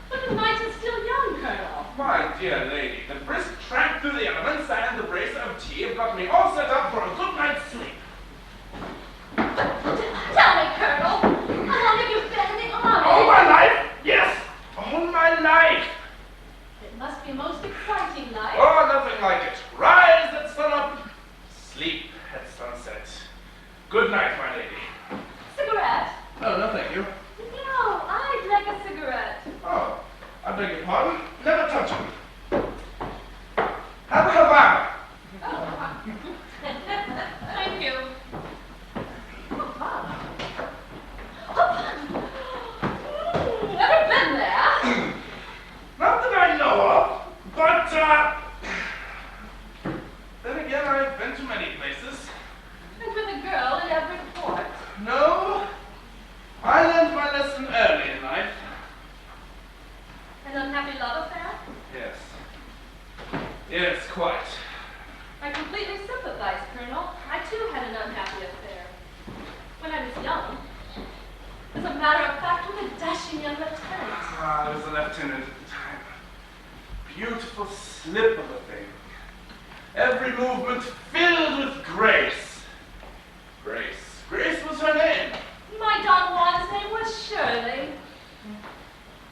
[SPEAKER 3] But the night is still young, Colonel.
[SPEAKER 5] My dear lady, the brisk tramp through the elements and the bracer of tea have got me all set up for a good night's sleep.
[SPEAKER 3] Tell me, Colonel, how long have you been in the army?
[SPEAKER 5] All my life? Yes, all my life.
[SPEAKER 3] It must be a most exciting life.
[SPEAKER 5] Oh, nothing like it. Rise at sunup, sleep at sunset. Good night, my lady.
[SPEAKER 3] Cigarette?
[SPEAKER 5] Oh, no, thank you.
[SPEAKER 3] No, I'd like a cigarette.
[SPEAKER 5] Oh, I beg your pardon. Never touch them. Have a Havana.
[SPEAKER 3] Thank you. Never been there.
[SPEAKER 5] Not that I know of, but, then again, I've been to many places.
[SPEAKER 3] And with a girl in every port.
[SPEAKER 5] No, I learned my lesson early in life.
[SPEAKER 3] An unhappy love affair?
[SPEAKER 5] Yes. Yes, quite.
[SPEAKER 3] I completely sympathize, Colonel. I too had an unhappy affair. When I was young. As a matter of fact, with a dashing young lieutenant.
[SPEAKER 5] I was a lieutenant at the time. Beautiful slip of a thing. Every movement filled with grace. Grace. Grace was her name.
[SPEAKER 3] My Don Juan's name was Shirley.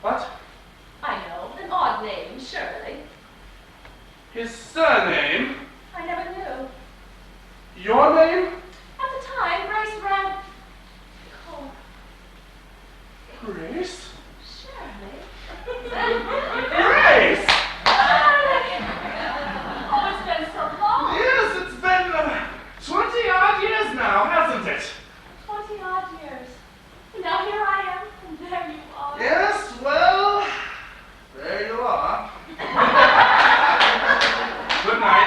[SPEAKER 5] What?
[SPEAKER 3] I know, an odd name, Shirley.
[SPEAKER 5] His surname?
[SPEAKER 3] I never knew.
[SPEAKER 5] Your name?
[SPEAKER 3] At the time, Grace ran... Kolb.
[SPEAKER 5] Grace?
[SPEAKER 3] Shirley?
[SPEAKER 5] Grace!
[SPEAKER 3] Oh, it's been so long.
[SPEAKER 5] Yes, it's been 20-odd years now, hasn't it?
[SPEAKER 3] 20-odd years. And now here I am, and there you are.
[SPEAKER 5] Yes, well, there you are. Good night.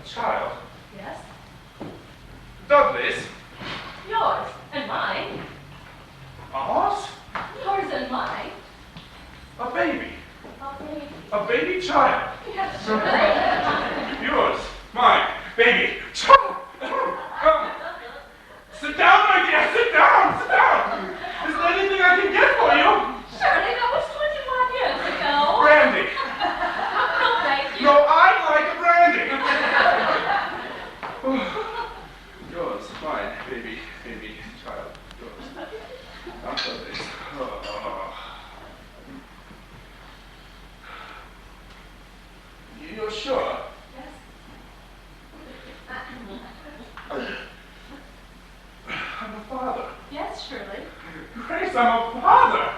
[SPEAKER 5] child.
[SPEAKER 3] Yes?
[SPEAKER 5] Dudley's.
[SPEAKER 3] Yours and mine.
[SPEAKER 5] Ours?
[SPEAKER 3] Yours and mine.
[SPEAKER 5] A baby.
[SPEAKER 3] A baby.
[SPEAKER 5] A baby child.
[SPEAKER 3] Yes, sure.
[SPEAKER 5] Yours. Mine. Baby. Child. Sit down, my dear. Sit down. Sit down. Is there anything I can get for you?
[SPEAKER 3] Surely that was 25 years ago.
[SPEAKER 5] Brandy.
[SPEAKER 3] No, thank you.
[SPEAKER 5] No, I'd like a brandy. Yours. Mine. Baby. Baby. Child. Yours. Not Dudley's. You're sure?
[SPEAKER 3] Yes.
[SPEAKER 5] I'm a father.
[SPEAKER 3] Yes, surely.
[SPEAKER 5] Grace, I'm a father.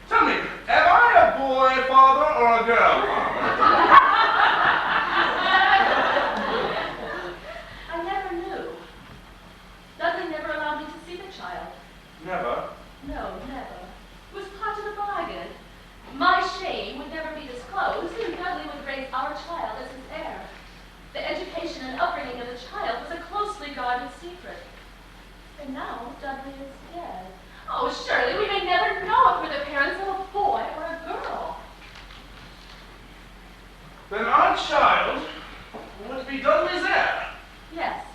[SPEAKER 5] Tell me, am I a boy father or a girl father?
[SPEAKER 3] I never knew. Dudley never allowed me to see the child.
[SPEAKER 5] Never.
[SPEAKER 3] No, never. It was part of the bargain. My shame would never be disclosed, and Dudley would raise our child as his heir. The education and upbringing of the child was a closely guarded secret. And now Dudley is dead. Oh, surely we may never know if we're the parents of a boy or a girl.
[SPEAKER 5] Then our child would be Dudley's heir.
[SPEAKER 3] Yes.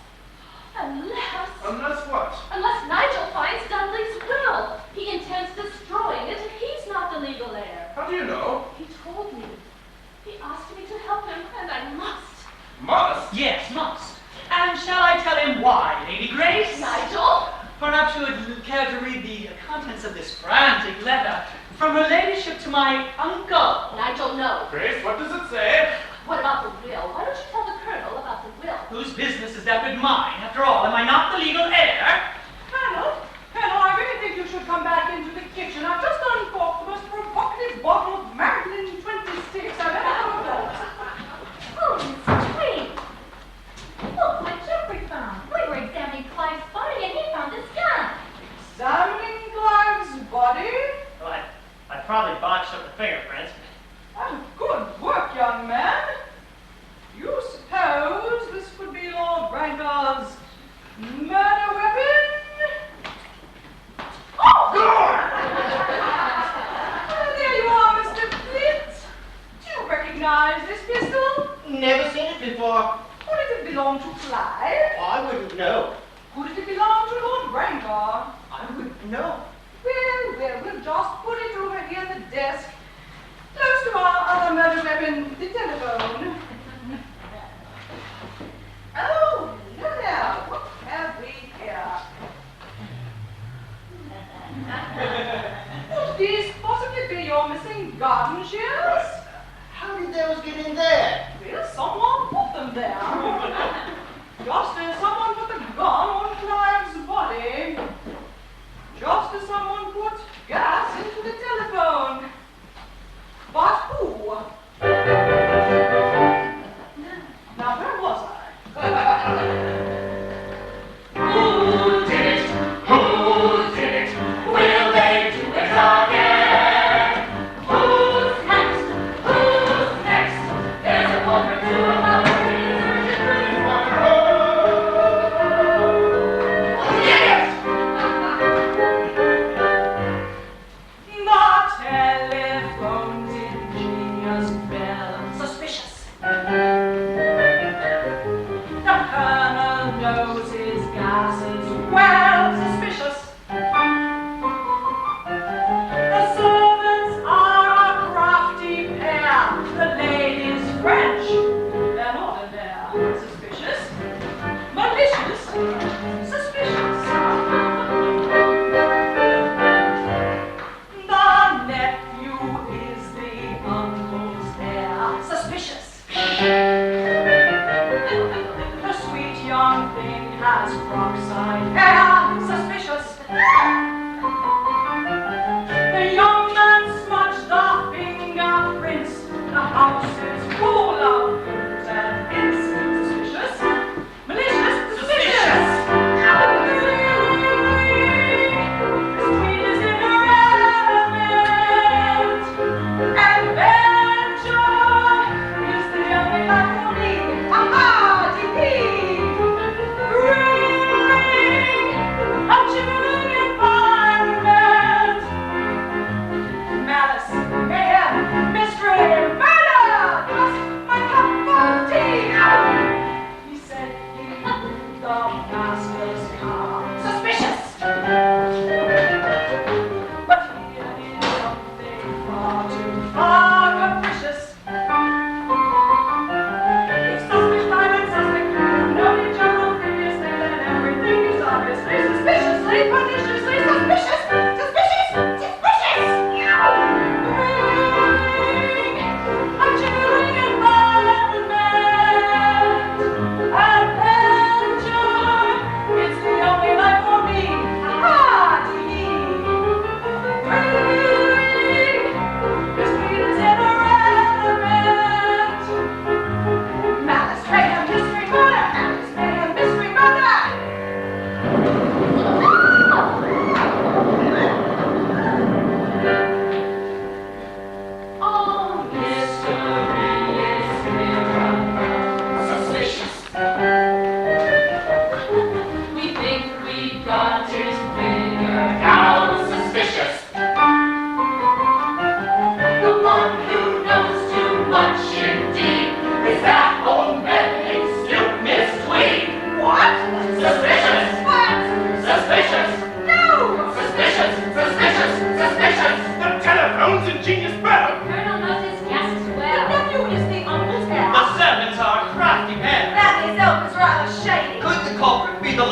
[SPEAKER 3] Unless...
[SPEAKER 5] Unless what?
[SPEAKER 3] Unless Nigel finds Dudley's will. He intends destroying it, and he's not the legal heir.
[SPEAKER 5] How do you know?
[SPEAKER 3] He told me. He asked me to help him, and I must.
[SPEAKER 5] Must?
[SPEAKER 4] Yes, must. And shall I tell him why, Lady Grace?
[SPEAKER 3] Nigel?
[SPEAKER 4] Perhaps you would care to read the contents of this frantic letter from her ladyship to my uncle.
[SPEAKER 3] Nigel, no.
[SPEAKER 5] Grace, what does it say?
[SPEAKER 3] What about the will? Why don't you tell the colonel about the will?
[SPEAKER 4] Whose business is that but mine? After all, am I not the legal heir?
[SPEAKER 6] Colonel, I really think you should come back into the kitchen. I've just uncorked the most provocative bottle of Marilyn 26 I've ever heard of.
[SPEAKER 3] Oh, Miss Cline. Look what Geoffrey found. We were examining Clive's body, and he found this gun.
[SPEAKER 6] Examining Clive's body?
[SPEAKER 2] Well, I probably botched up the fingerprints.
[SPEAKER 6] Oh, good work, young man. You suppose this could be Lord Ranker's murder weapon? Oh! Oh, there you are, Mr. Flint. Do you recognize this pistol?
[SPEAKER 2] Never seen it before.
[SPEAKER 6] Or did it belong to Clive?
[SPEAKER 2] I wouldn't know.
[SPEAKER 6] Or did it belong to Lord Rankar?
[SPEAKER 2] I wouldn't know.
[SPEAKER 6] Well, we'll just put it over here on the desk, close to our other murder weapon, the telephone. Oh, look now, what have we here? Could these possibly be your missing garden shears?
[SPEAKER 2] How did those get in there?
[SPEAKER 6] Well, someone put them there. Just as someone put the gun on Clive's body. Just as someone put gas into the telephone. But who? Now, where was I?
[SPEAKER 7] Who did it? Who did it? Will they do it again? Who's next? Who's next? There's a culprit to remember.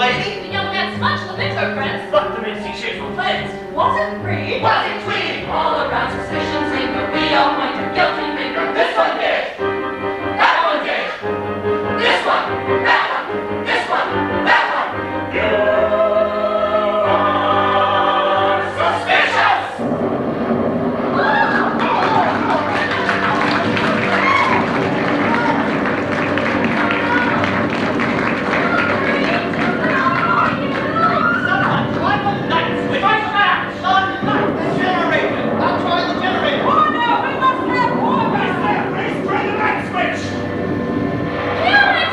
[SPEAKER 4] lady?
[SPEAKER 8] The young man smudged the bitter, Prince.
[SPEAKER 4] But the mincing cheerful
[SPEAKER 8] Prince, was it free?
[SPEAKER 4] Was it tweed?
[SPEAKER 8] All around suspicions linger. We all point a guilty finger. This one did. That one did. This one. That one. This one. That one. You're suspicious.
[SPEAKER 4] Someone try the light switch. Try the match. On light the generator. I'll try the generator.
[SPEAKER 6] Oh no, we must have more.
[SPEAKER 5] Race there, race, try the light switch.
[SPEAKER 8] Here it is.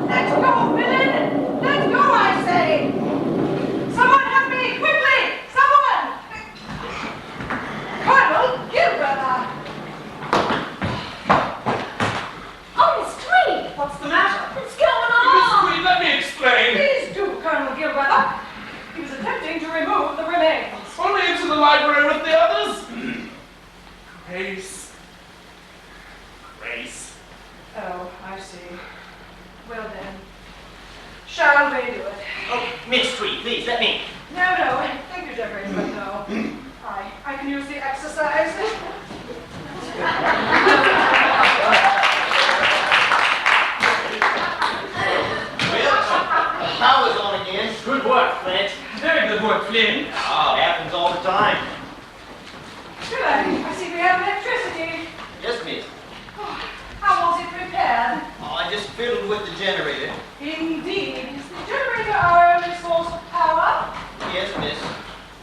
[SPEAKER 6] Let's go, Virlynn! Let's go, I say! Someone help me, quickly! Someone! Colonel Guilford!
[SPEAKER 8] Oh, Miss Cline.
[SPEAKER 4] What's the matter?
[SPEAKER 8] What's going
[SPEAKER 5] Miss
[SPEAKER 8] on?
[SPEAKER 5] Queen, let me explain.
[SPEAKER 6] Please do, Colonel Guilford. He was attempting to remove the remains.
[SPEAKER 5] Only into the library with the others. Grace. Grace.
[SPEAKER 6] Oh, I see. Well then, shall we do it?
[SPEAKER 4] Oh, Miss Tweed, please, let me.
[SPEAKER 6] No, thank you, Jeffrey, but no. I can use the exercise.
[SPEAKER 2] Power was on again.
[SPEAKER 4] Good work, Flint. Very good work, Flynn.
[SPEAKER 2] Oh, it happens all the time.
[SPEAKER 6] Good, I see we have electricity.
[SPEAKER 2] Yes, miss.
[SPEAKER 6] How was it repaired?
[SPEAKER 2] Oh, I just fiddled with the generator.
[SPEAKER 6] Indeed. Is the generator our only source of power?
[SPEAKER 2] Yes, miss.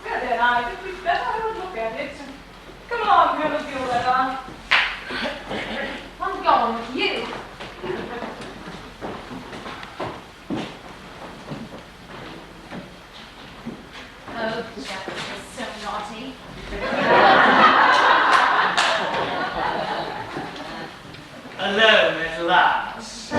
[SPEAKER 6] Well then, I think we'd better have a look at it. Come along, Colonel Guilford.
[SPEAKER 8] I'm going with you. Oh, Jeffers is so naughty.
[SPEAKER 4] Alone at last.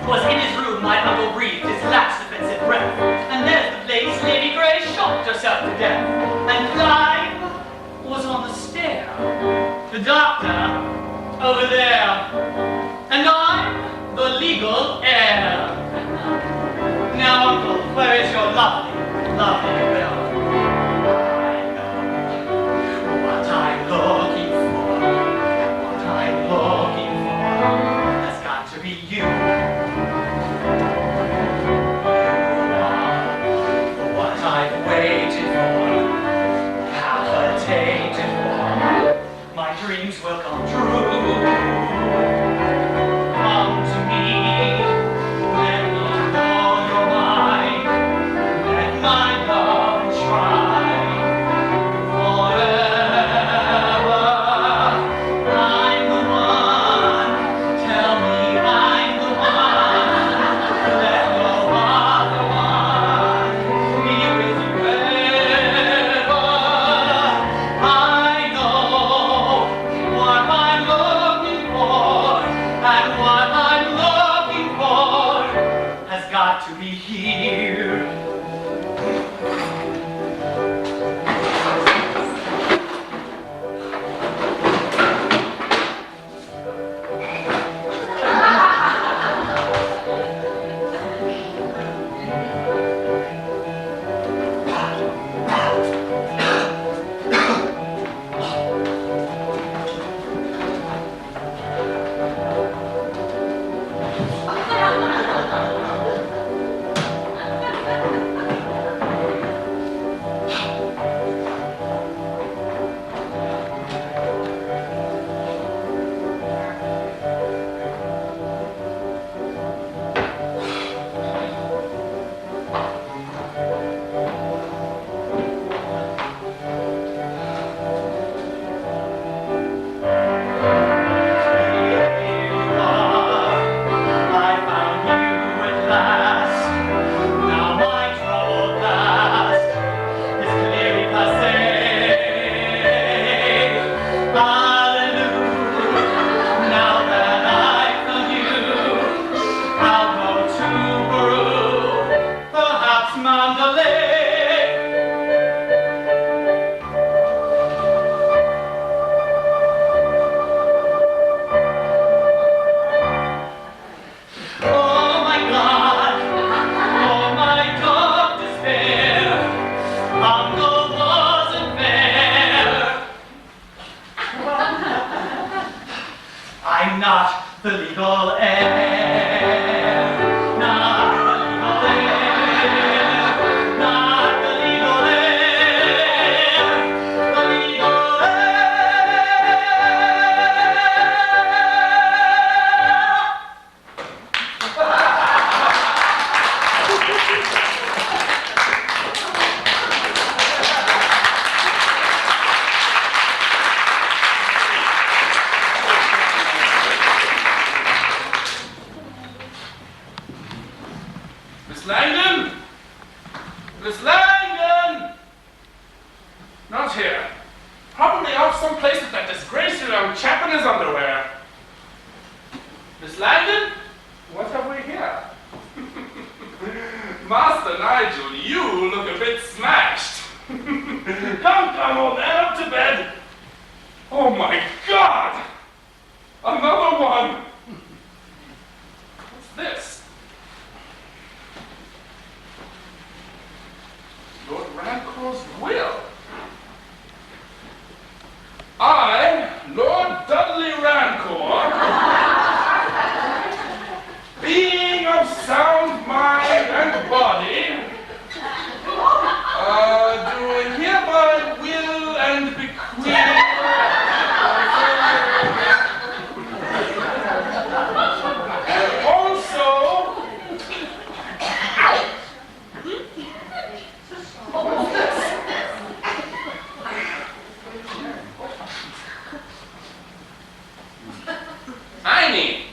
[SPEAKER 4] Was in his room my uncle breathed his last offensive breath, and there's the place Lady Grey shot herself to death, and Cline was on the stair, the doctor over there, and I'm the legal heir. Now, uncle, where is your lovely, lovely will? What I'm looking for has got to be you. You are what I've waited for, palpitated for. My dreams will come true. Come to me, let me know you're mine. Let my love shine forever. I'm the one. Tell me I'm the one. Let no other one be with you ever. I know what I'm looking for, and what I'm looking for has got to be here.
[SPEAKER 5] Miss Langdon? Miss Langdon! Not here. Probably off someplace with that disgraceful young chap in his underwear. Miss Langdon? What have we here? Master Nigel, you look a bit smashed. Come, old man, up to bed. Oh my God! Another one! What's this? Lord Rancor's will. I, Lord Dudley Rancor, being of sound mind and body, do hereby will and bequeath and also Aini,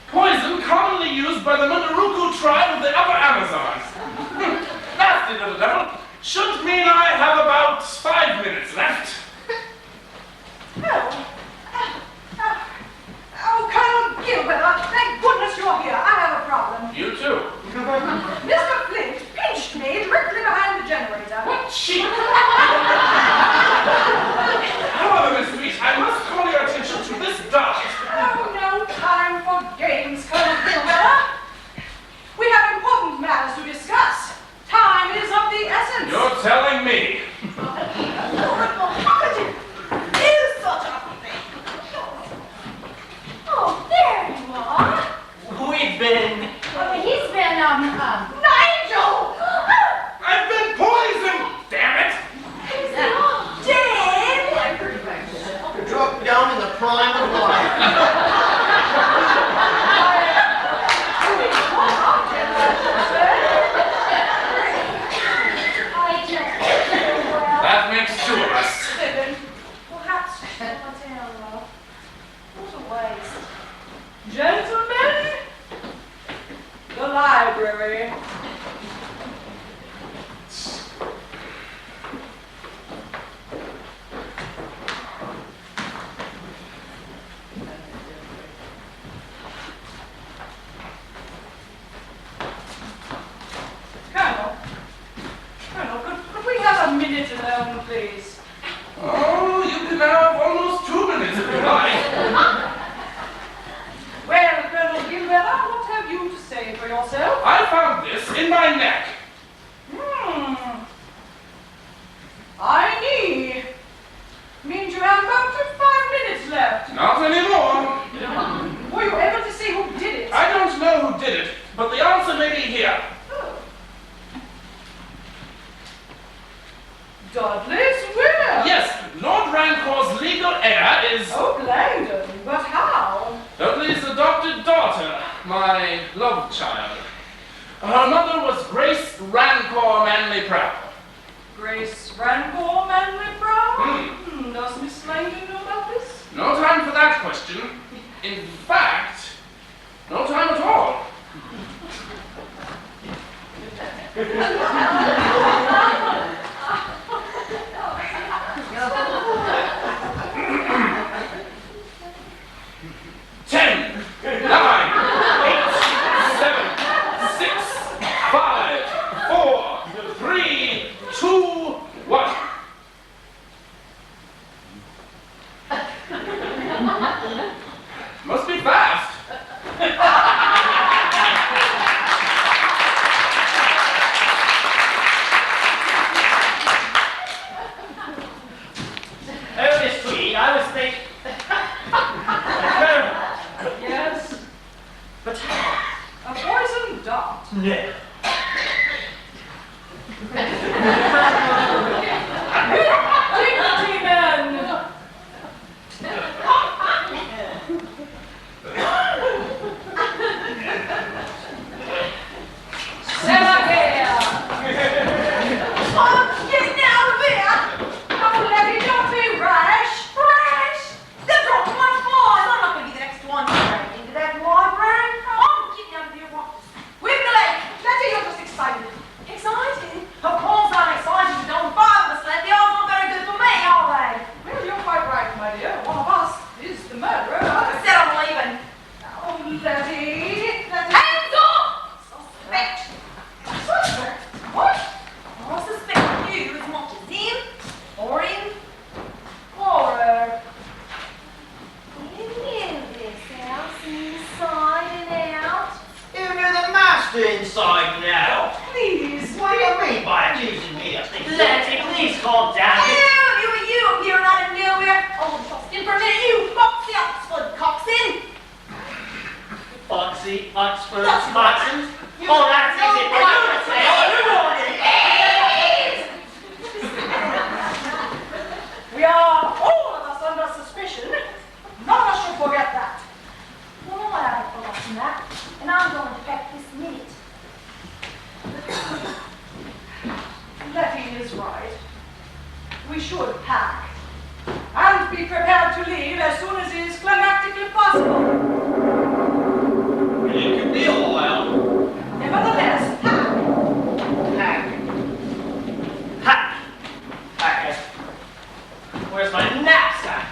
[SPEAKER 5] poison commonly used by the Munduruku tribe of the Upper Amazons. Nasty little devil. Should mean I have about 5 minutes left.
[SPEAKER 6] Oh, Colonel Guilford, thank goodness you're here. I have a problem.
[SPEAKER 5] You too.
[SPEAKER 6] Mr. Flint pinched me directly behind the generator.
[SPEAKER 5] What cheek! However, Miss Sweet, I must call your attention to this dot.
[SPEAKER 6] Oh, no time for games, Colonel Guilford. We have important matters to discuss. Time is of the essence.
[SPEAKER 5] You're telling me.
[SPEAKER 6] How is such a thing?
[SPEAKER 3] Oh, there you are.
[SPEAKER 4] We've been...
[SPEAKER 3] He's been,
[SPEAKER 6] Nigel!
[SPEAKER 5] I've been poisoned, damn it!
[SPEAKER 6] Dead?
[SPEAKER 2] Struck down in the prime of life.
[SPEAKER 5] That makes 2 of us.
[SPEAKER 6] Perhaps Martello. What a waste. Gentlemen, the library. Colonel, could we have a minute alone, please?
[SPEAKER 5] Oh, you can have almost 2 minutes if you like.
[SPEAKER 6] Well, Colonel Gilbert, what have you to say for yourself?
[SPEAKER 5] I found this in my neck.
[SPEAKER 6] I need. Means you have about 5 minutes left.
[SPEAKER 5] Not anymore.
[SPEAKER 6] Were you able to see who did it?
[SPEAKER 5] I don't know who did it, but the answer may be here.
[SPEAKER 6] Oh. Dudley's will.
[SPEAKER 5] Yes, Lord Rancor's legal heir is...
[SPEAKER 6] Oh, Langdon, but how?
[SPEAKER 5] Dudley's adopted daughter, my love child. Her mother was Grace Rancor Manley Proud.
[SPEAKER 6] Grace Rancor Manley Brown? Does Miss Langdon know about this?
[SPEAKER 5] No time for that question. In fact, no time at all. Ten, 9, 8, 7, 6, 5, 4, 3, 2, 1. Must be fast.
[SPEAKER 4] Oh, Miss Sweet, I was thinking...
[SPEAKER 6] Yes.
[SPEAKER 4] But how?
[SPEAKER 6] A poison dart.
[SPEAKER 4] No.
[SPEAKER 6] Dignity, men! Selagea! Oh, get out of here! Oh, Levy, don't be rash! Rash? They're dropping my flies! I'm not going to be the next one to break into that library. I'm getting out of here. With the leg!
[SPEAKER 2] master inside now.
[SPEAKER 6] Please.
[SPEAKER 2] What do you mean by accusing me of things?
[SPEAKER 4] Letty, please calm down.
[SPEAKER 3] You appearing out of nowhere. Oh, just in for a minute, you foxy Oxford coxswain.
[SPEAKER 4] Foxy, Oxford, Foxen. Oh, that's easy for you to say.
[SPEAKER 6] We are all of us under suspicion. None of us should forget that.
[SPEAKER 3] No, I haven't forgotten that, and I'm going to pack this minute.
[SPEAKER 6] Letty is right. We should pack. And be prepared to leave as soon as is climactically possible.
[SPEAKER 2] It could be a while.
[SPEAKER 6] Nevertheless, pack.
[SPEAKER 4] Pack. Where's my knapsack?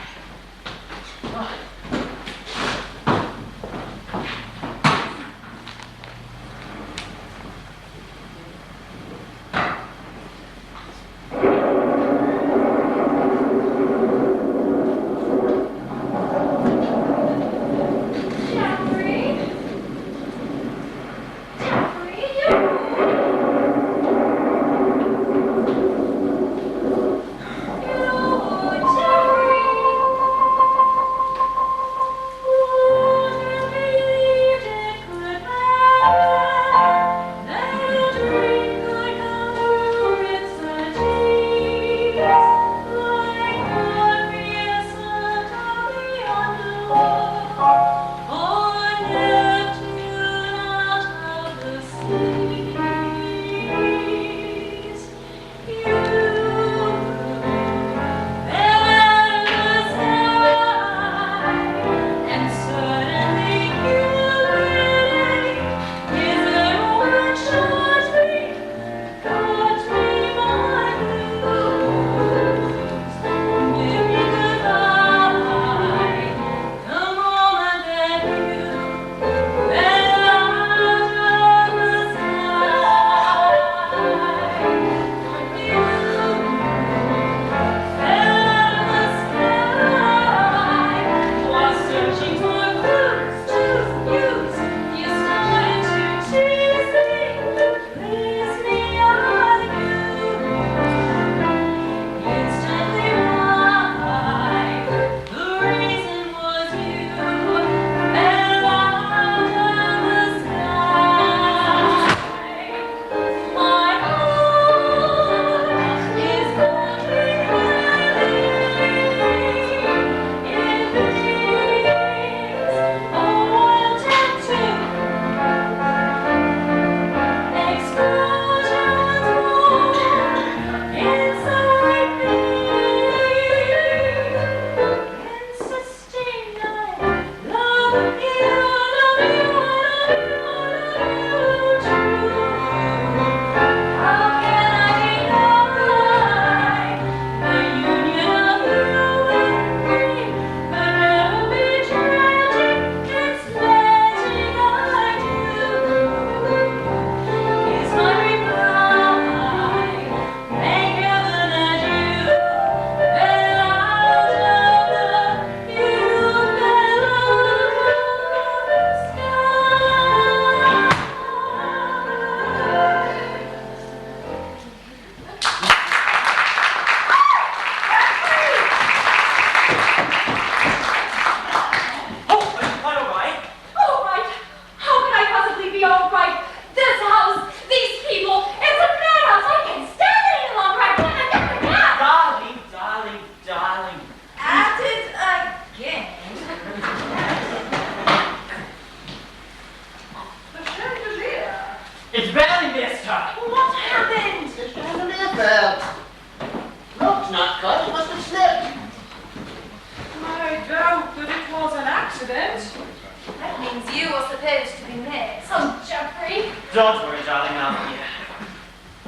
[SPEAKER 4] Don't worry, darling, I'm here.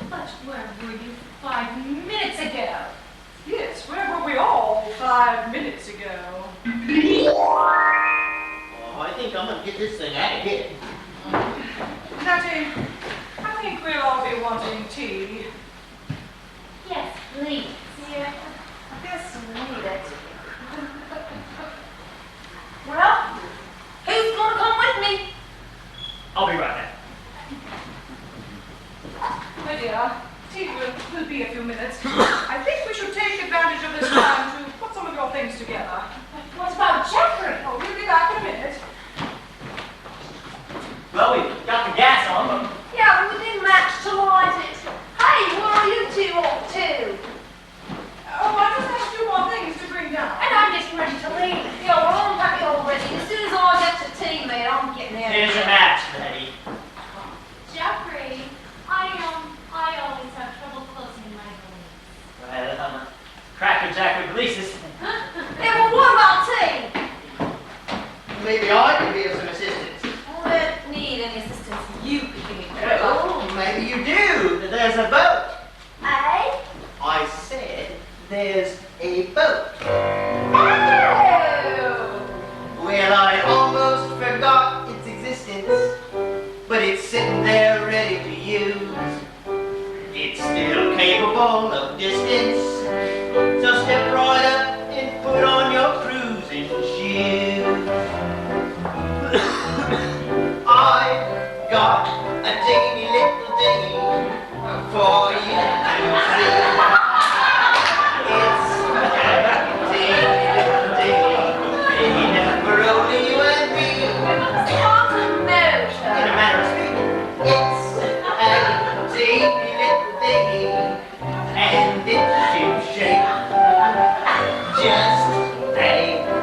[SPEAKER 3] But where were you 5 minutes ago?
[SPEAKER 6] Yes, where were we all 5 minutes ago?
[SPEAKER 2] Oh, I think I'm gonna get this thing out of here.
[SPEAKER 6] Natty, I think we'll all be wanting tea.
[SPEAKER 3] Yes, please.
[SPEAKER 6] Yeah, I guess we need it. Well,
[SPEAKER 3] Who's gonna come with me?
[SPEAKER 4] I'll be right back.
[SPEAKER 6] dear. Tea will be a few minutes. I think we should take advantage of this time to put some of your things together.
[SPEAKER 3] What about Jeffrey?
[SPEAKER 6] Oh, we'll be back in a minute.
[SPEAKER 2] Well, we've got the gas on, but
[SPEAKER 3] Yeah, but we didn't match to light it. Hey, what are you two up to?
[SPEAKER 6] Oh, I just have a few more things to bring down.
[SPEAKER 3] And I'm getting ready to leave. Yeah, well, I'm happy already. As soon as I get to tea, mate, I'm getting out.
[SPEAKER 2] here's a match, Betty.
[SPEAKER 3] Jeffrey, I always have trouble closing my doors.
[SPEAKER 2] Well, I'm a crackerjack with releases.
[SPEAKER 3] Yeah, well, what about tea?
[SPEAKER 2] Maybe I could be of some assistance.
[SPEAKER 3] I don't need any assistance. You could give me
[SPEAKER 2] Oh, maybe you do. There's a boat.
[SPEAKER 3] Eh?
[SPEAKER 2] I said there's a boat.
[SPEAKER 3] Oh!
[SPEAKER 2] Well, I almost forgot its existence, but it's sitting there ready to use. It's still capable of distance, so step right up and put on your cruising shoes. I got a teeny little dinghy for you to see. It's a teeny little dinghy, big enough for only you and me.
[SPEAKER 3] What's a motor?
[SPEAKER 2] In a manner of speaking, it's a teeny little dinghy, and it's ship-shape. Just a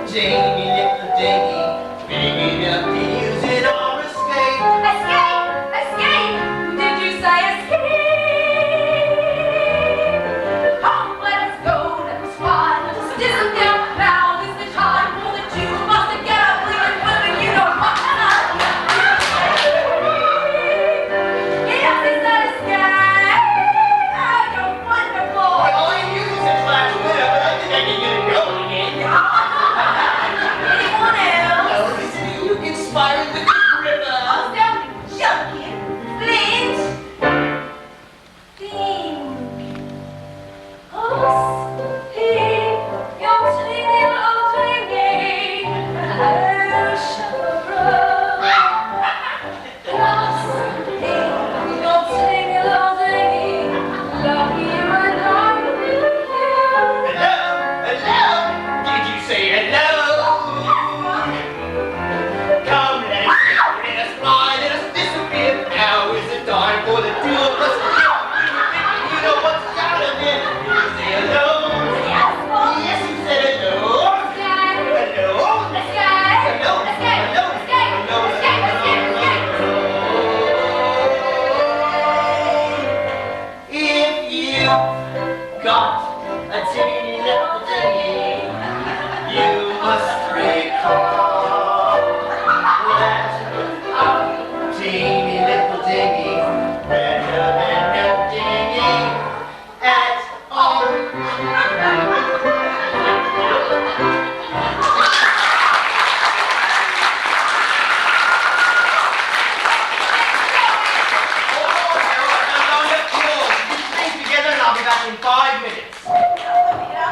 [SPEAKER 2] teeny little dinghy, big enough to use it or escape.
[SPEAKER 3] Escape! Escape! Did you say escape? Come, let us go, let us fly, let us disappear. Now is the time for the two of us to get up, leave it moving, you know what? Yes, he said escape! Oh, you're wonderful!
[SPEAKER 2] Well, I used this last winter, but I think I can get it going again.
[SPEAKER 3] Anyone else?
[SPEAKER 2] Oh, listen, you inspired with the river.
[SPEAKER 3] Oh, don't be joking. Flint! Think. Us, he, your sleepy little dinghy. Oh, chaperone. Us, he, your sleepy little dinghy. Lucky you and I with you.
[SPEAKER 2] Hello? Hello? Did you say hello? Come, let us fly, let us disappear. Now is the time for the two of us to get. You know what's out of it. You say hello.
[SPEAKER 3] Yes, Bob.
[SPEAKER 2] Yes, you said hello.
[SPEAKER 3] Escape.
[SPEAKER 2] Hello.
[SPEAKER 3] Escape.
[SPEAKER 2] Hello.
[SPEAKER 3] Escape.
[SPEAKER 2] Hello.
[SPEAKER 3] Escape.
[SPEAKER 2] Hello.
[SPEAKER 3] Escape. Escape. Escape.
[SPEAKER 2] If you got a teeny little dinghy, you must recall that a teeny little dinghy better than no dinghy at all. Things together and I'll be back in 5 minutes.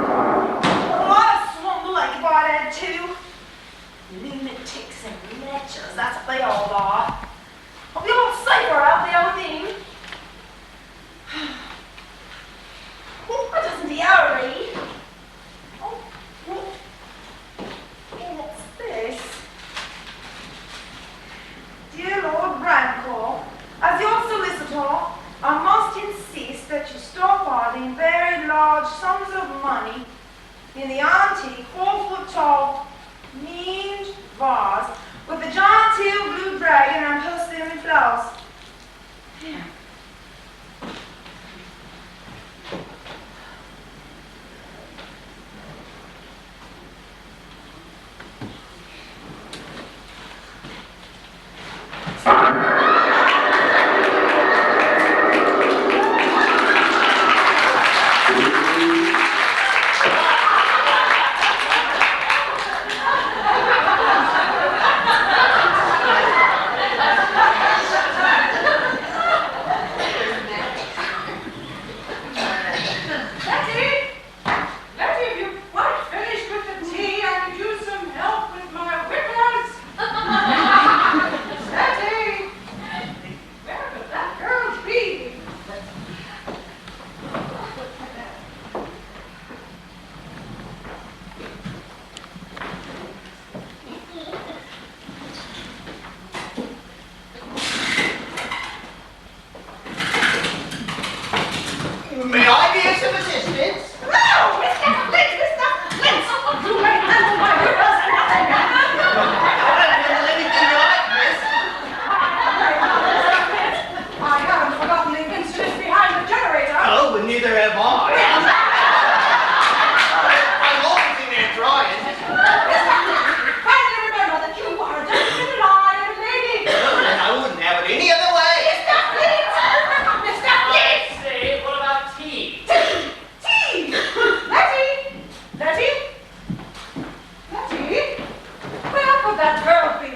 [SPEAKER 6] What a swamp like by that too. Lunatics and lechers, that's what they all are. Hope you're all safer out there with him. Why doesn't he hurry? What's this? Dear Lord Rancor, as your solicitor, I must insist that you stop hiding very large sums of money in the antique 4-foot-tall mean vase with the giant teal blue dragon and porcelain flowers. could that girl be?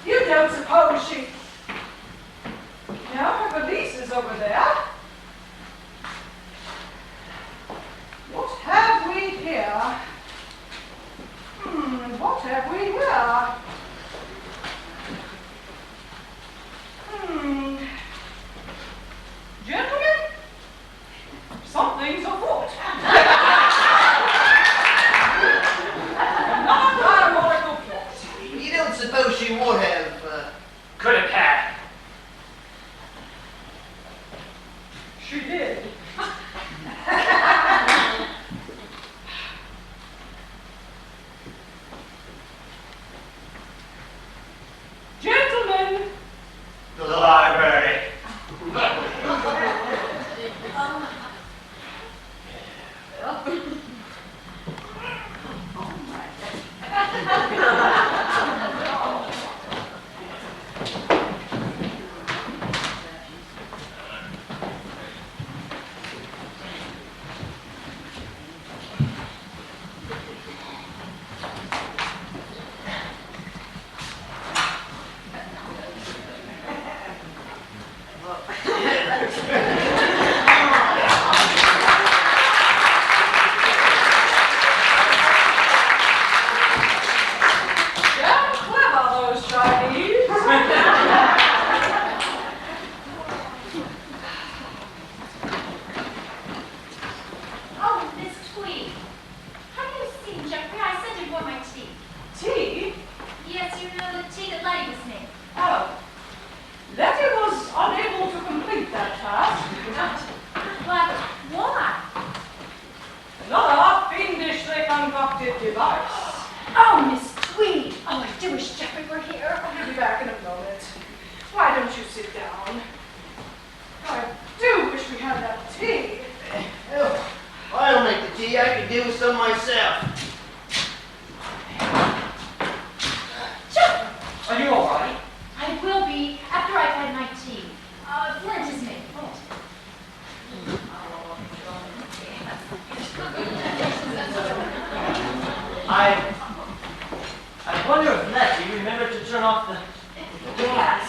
[SPEAKER 6] You don't suppose she... No, her valise is over there. What have we here? What have we here? Gentlemen, something's afoot. Another diabolical plot.
[SPEAKER 2] You don't suppose she would have,
[SPEAKER 1] Could have had.
[SPEAKER 6] She did. Gentlemen,
[SPEAKER 2] the library.
[SPEAKER 6] damn clever, those Chinese.
[SPEAKER 3] Oh, Miss Tweed. Have you seen Jeffrey? I sent him for my tea.
[SPEAKER 6] Tea?
[SPEAKER 3] Yes, you know the tea that Letty was making.
[SPEAKER 6] Oh. Letty was unable to complete that task.
[SPEAKER 3] But why?
[SPEAKER 6] Another fiendishly concocted device.
[SPEAKER 3] Oh, Miss Tweed. Oh, I do wish Jeffrey were here.
[SPEAKER 6] I'll be back in a moment. Why don't you sit down? I do wish we had that tea.
[SPEAKER 2] Hell, I don't make the tea. I can do some myself.
[SPEAKER 3] Jeffrey!
[SPEAKER 4] Are you all right?
[SPEAKER 3] I will be after I've had my tea. Flint is making it.
[SPEAKER 4] I wonder if Letty remembered to turn off the gas.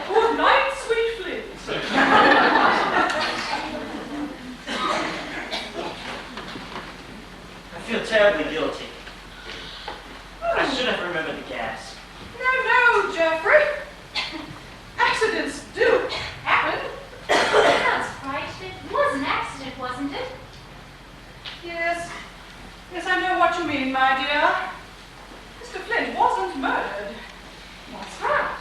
[SPEAKER 6] Good night, sweet Flint.
[SPEAKER 4] I feel terribly guilty. I should have remembered the gas.
[SPEAKER 6] No, Jeffrey. Accidents do happen.
[SPEAKER 3] That's right. It was an accident, wasn't it?
[SPEAKER 6] Yes. Yes, I know what you mean, my dear. Mr. Flint wasn't murdered.
[SPEAKER 3] What's that?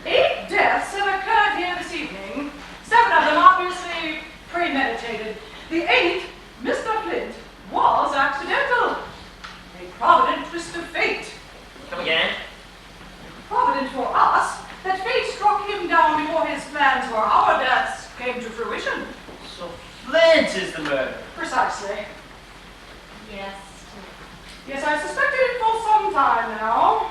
[SPEAKER 6] 8 deaths have occurred here this evening. 7 of them obviously premeditated. The 8th, Mr. Flint, was accidental. A provident twist of fate.
[SPEAKER 4] Come again?
[SPEAKER 6] Provident for us that fate struck him down before his plans for our deaths came to fruition.
[SPEAKER 4] So Flint is the murderer.
[SPEAKER 6] Precisely.
[SPEAKER 3] Yes.
[SPEAKER 6] Yes, I suspected it for some time now.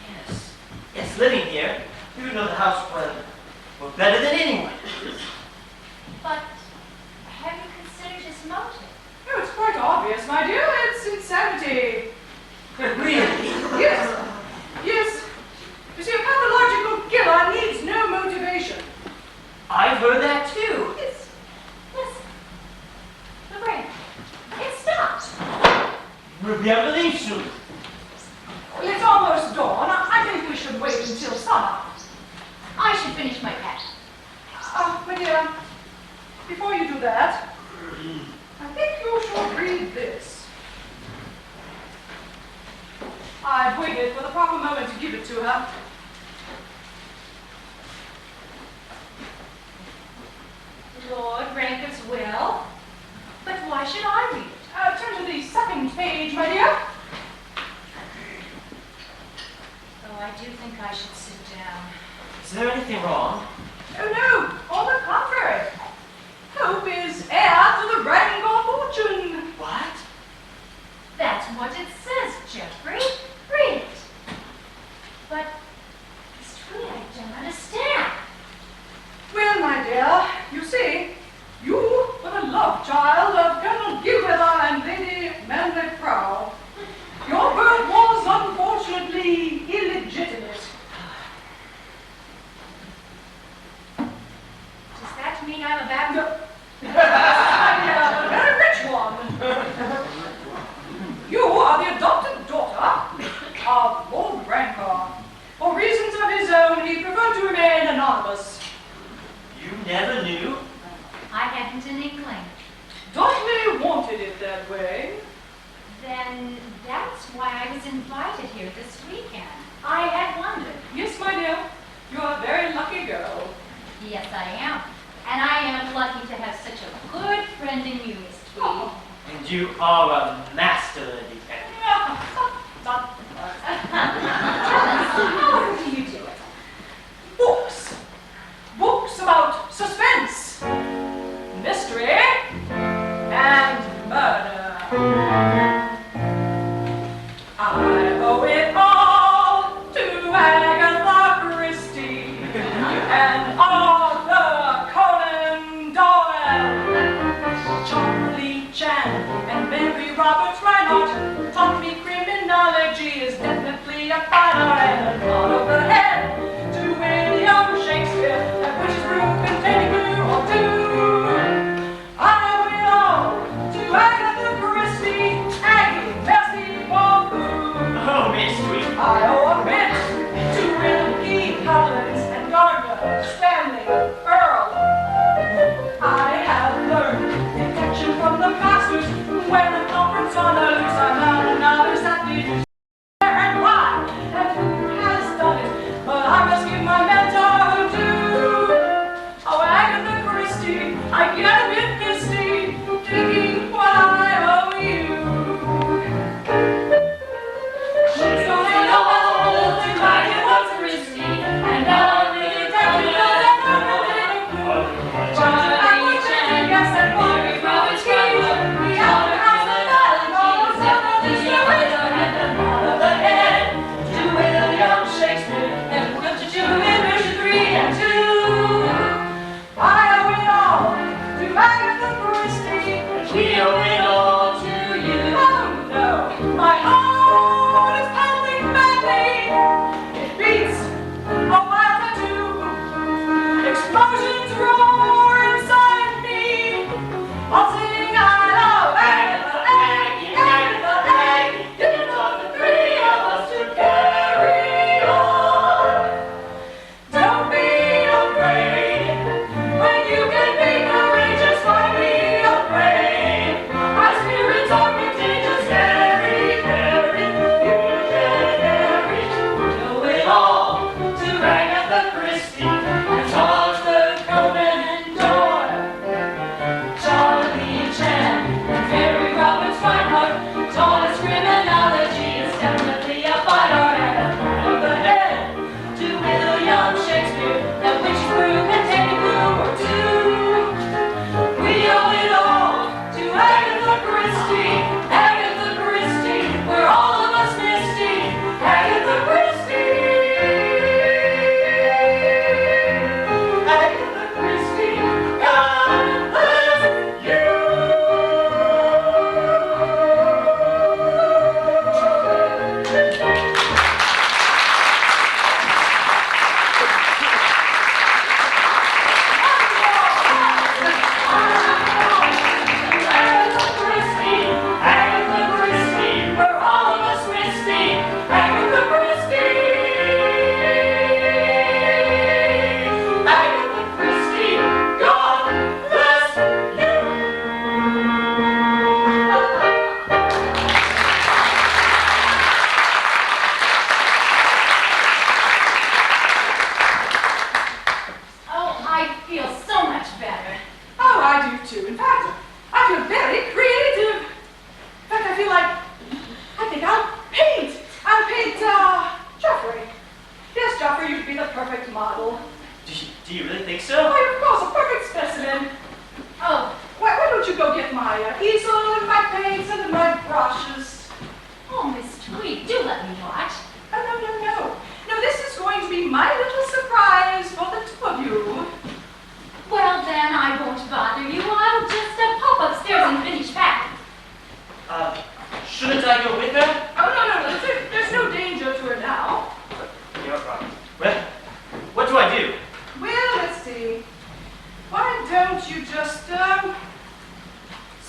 [SPEAKER 4] Yes. Yes, living here, you would know the house well better than anyone.
[SPEAKER 3] But have you considered his motive?
[SPEAKER 6] Oh, it's quite obvious, my dear. It's insanity.
[SPEAKER 4] Really?
[SPEAKER 6] Yes. Yes. You see, a pathological killer needs no motivation.
[SPEAKER 4] I've heard that too.
[SPEAKER 3] Yes. Listen. The rain. It stopped.
[SPEAKER 4] We'll be able to leave soon.
[SPEAKER 6] Well, it's almost dawn. I think we should wait until sunup.
[SPEAKER 3] I should finish my pet.
[SPEAKER 6] My dear, before you do that, I think you should read this. I've waited for the proper moment to give it to her.
[SPEAKER 3] Lord Ranker's will? But why should I read it?
[SPEAKER 6] Turn to the second page, my dear.
[SPEAKER 3] Oh, I do think I should sit down.
[SPEAKER 9] Is there anything wrong?
[SPEAKER 6] Oh no, on the contrary. Hope is heir to the rank of fortune.
[SPEAKER 9] What?
[SPEAKER 3] That's what it says, Geoffrey. Read it. But this tree I don't understand.
[SPEAKER 6] Well, my dear, you see, you were the love child of Colonel Guilford and Lady Marilyn. Your birth was unfortunately illegitimate.
[SPEAKER 3] Does that mean I'm a bad girl?
[SPEAKER 6] A very rich one. You are the adopted daughter of Lord Ranker. For reasons of his own, he preferred to remain anonymous.
[SPEAKER 9] You never knew?
[SPEAKER 3] I hadn't an inkling.
[SPEAKER 6] Dudley wanted it that way.
[SPEAKER 3] Then that's why I was invited here this weekend. I had wondered.
[SPEAKER 6] Yes, my dear, you're a very lucky girl.
[SPEAKER 3] Yes, I am. And I am lucky to have such a good friend in you, Miss Tweed.
[SPEAKER 9] And you are a master detective.
[SPEAKER 3] Tell us, how do you do it?
[SPEAKER 6] Books. Books about suspense, mystery, and murder. I owe it all to Agatha Christie and Arthur Conan Doyle, Charlie Chan and Mary Roberts Reinhardt.
[SPEAKER 9] Do you really think so?
[SPEAKER 6] Why, of course, a perfect specimen. Oh, why don't you go get my easel and my paints and my brushes?
[SPEAKER 3] Oh, Miss Tweed, do let me watch.
[SPEAKER 6] Oh, no. No, this is going to be my little surprise for the two of you.
[SPEAKER 3] Well, then, I won't bother you. I'll just pop upstairs and finish packing.
[SPEAKER 9] Shouldn't I go with her?
[SPEAKER 6] Oh, no. There's no danger to her now.
[SPEAKER 9] No problem. Well, what do I do?
[SPEAKER 6] Well, let's see. Why don't you just, stand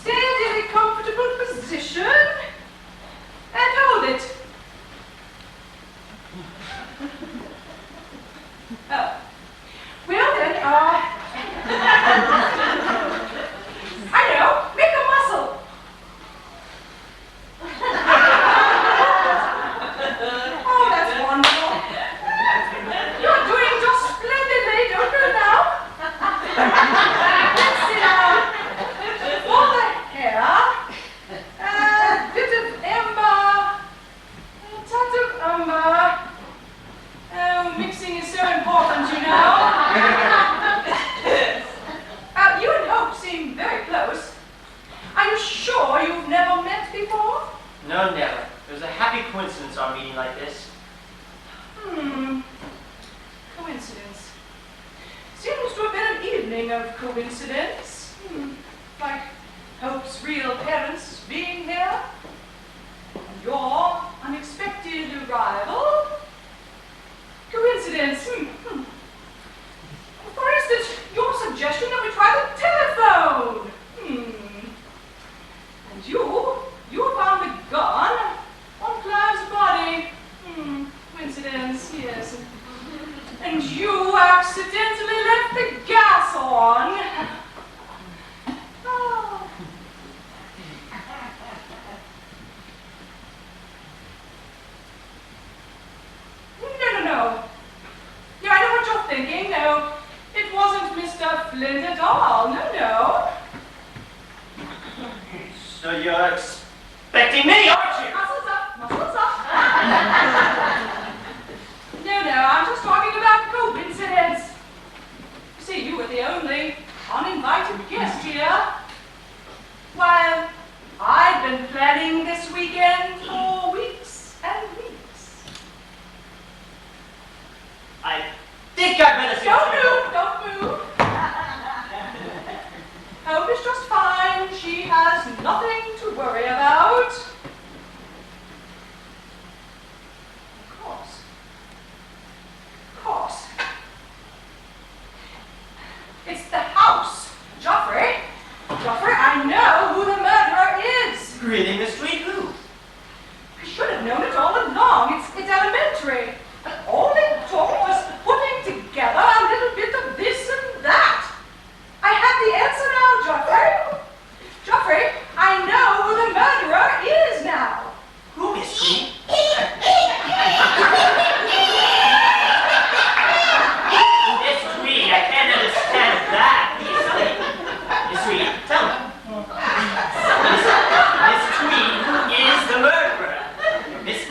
[SPEAKER 6] in a comfortable position and hold it. Oh. Well then, I know, make a muscle. Oh, that's wonderful. You're doing just splendidly, don't you now? Let's sit down. For the hair, a bit of amber, a touch of umber. Oh, mixing is so important, you know. You and Hope seem very close. Are you sure you've never met before?
[SPEAKER 9] No, never. It was a happy coincidence our meeting like this.
[SPEAKER 6] Coincidence. Seems to have been an evening of coincidence. Like Hope's real parents being here, and your unexpected arrival. Coincidence. For instance, your suggestion that we try the telephone. And you found the gun on Clive's body. Coincidence, yes. And you accidentally left the gas on. Oh. No. No, I know what you're thinking. No, it wasn't Mr. Flint at all. No.
[SPEAKER 9] So you're expecting me, aren't you?
[SPEAKER 6] Muscles up. No, I'm just talking about coincidence. You see, you were the only uninvited guest here. While I've been planning this weekend for weeks and weeks.
[SPEAKER 9] I think I better see
[SPEAKER 6] Don't move. Hope is just fine. She has nothing to worry about. Of course. It's the house. Joffrey, I know who the murderer is.
[SPEAKER 9] Really, Miss Tweed? Who?
[SPEAKER 6] I should have known it all along. It's elementary. But all it took was putting together a little bit of this and that. I have the answer now, Joffrey, I know who the murderer is now.
[SPEAKER 9] Who, Miss Tweed? Miss Tweed, I can't understand that. Miss Tweed, tell me. Miss Tweed, who is the murderer? Miss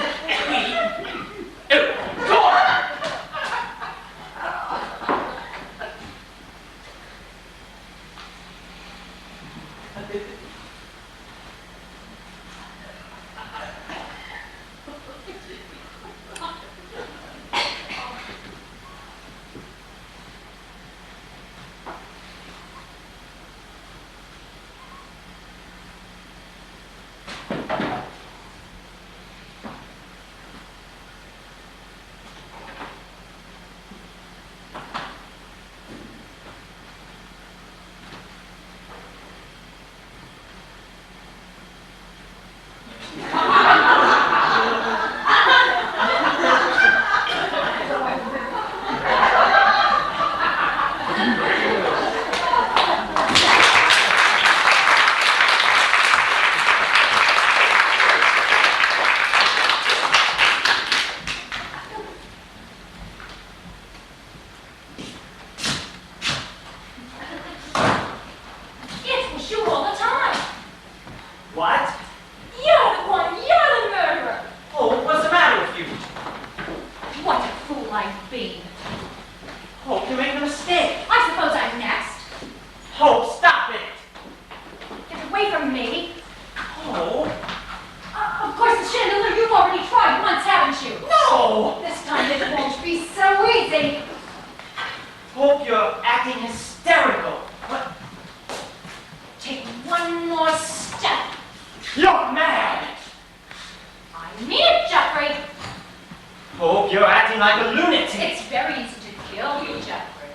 [SPEAKER 9] Hope you're acting like a lunatic.
[SPEAKER 3] It's very easy to kill you, Jeffrey.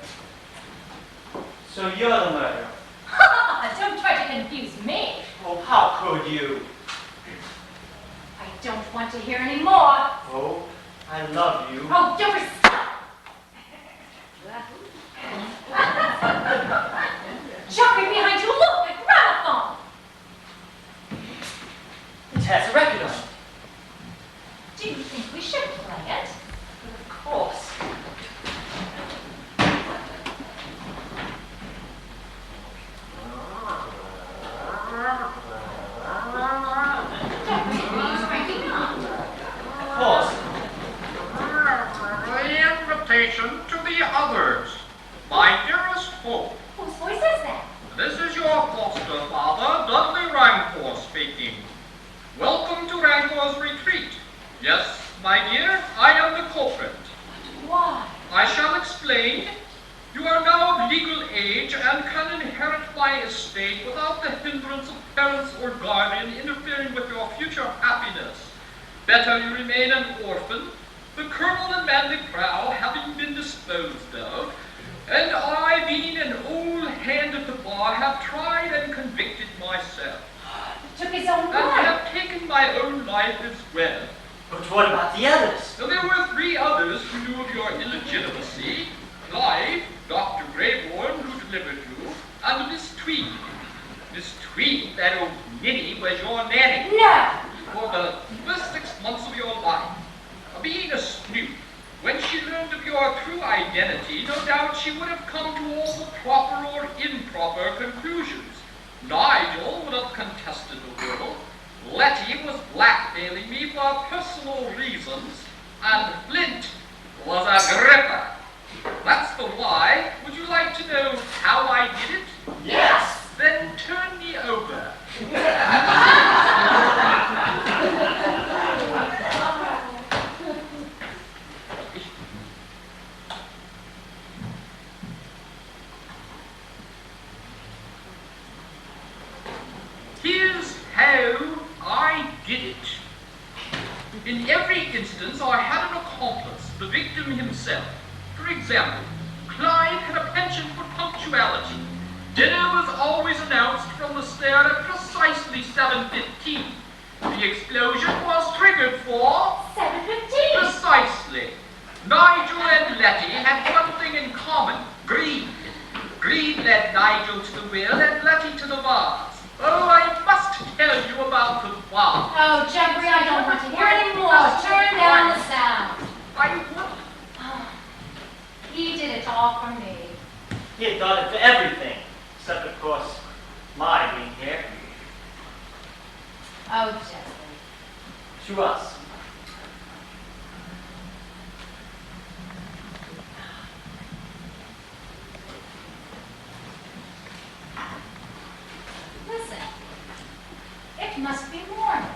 [SPEAKER 9] So you're the murderer.
[SPEAKER 3] Don't try to confuse me.
[SPEAKER 9] Oh, how could you?
[SPEAKER 3] I don't want to hear any more.
[SPEAKER 9] Oh, I love you.
[SPEAKER 3] Oh, don't stop. Jeffrey, behind you, look, a gramophone.
[SPEAKER 9] It has a record on it.
[SPEAKER 3] Do you think we should play it?
[SPEAKER 9] Of course.
[SPEAKER 3] Jeffrey, who's breaking up?
[SPEAKER 9] Of course.
[SPEAKER 10] The invitation to the others. My dearest Hope,
[SPEAKER 3] Whose voice is that?
[SPEAKER 10] this is your foster father, Dudley Rancour speaking. Welcome to Rancour's retreat. Yes, my dear, I am the culprit.
[SPEAKER 3] Why?
[SPEAKER 10] I shall explain. You are now of legal age and can inherit my estate without the hindrance of parents or guardian interfering with your future happiness. Better you remain an orphan, the Colonel and Manly Prow having been disposed of, and I, being an old hand at the bar, have tried and convicted myself,
[SPEAKER 3] He took his own
[SPEAKER 10] and
[SPEAKER 3] life.
[SPEAKER 10] have taken my own life as well.
[SPEAKER 9] But what about the others?
[SPEAKER 10] Now, there were 3 others who knew of your illegitimacy: Clive, Dr. Greyborn, who delivered you, and Miss Tweed. Miss Tweed, that old ninny, was your nanny
[SPEAKER 3] No.
[SPEAKER 10] for the first 6 months of your life. Being a snoop, when she learned of your true identity, no doubt she would have come to all the proper or improper conclusions. Nigel would have contested the will. Letty was blackmailing me for personal reasons, and Flint was a gripper. That's the why. Would you like to know how I did it?
[SPEAKER 3] Yes.
[SPEAKER 10] Then turn me over. Here's how I did it. In every instance, I had an accomplice, the victim himself. For example, Cline had a penchant for punctuality. Dinner was always announced from the stair at precisely 7:15. The explosion was triggered for
[SPEAKER 3] 7:15.
[SPEAKER 10] precisely. Nigel and Letty had one thing in common: greed. Greed led Nigel to the will and Letty to the vase. Oh, I must tell you about the vase.
[SPEAKER 3] Oh, Jeffrey, I don't want to hear any more. Turn down the sound.
[SPEAKER 10] I would.
[SPEAKER 3] He did it all for me.
[SPEAKER 9] He had done it for everything, except, of course, my being here.
[SPEAKER 3] Oh, Jeffrey.
[SPEAKER 9] To us.
[SPEAKER 3] Listen. It must be morning.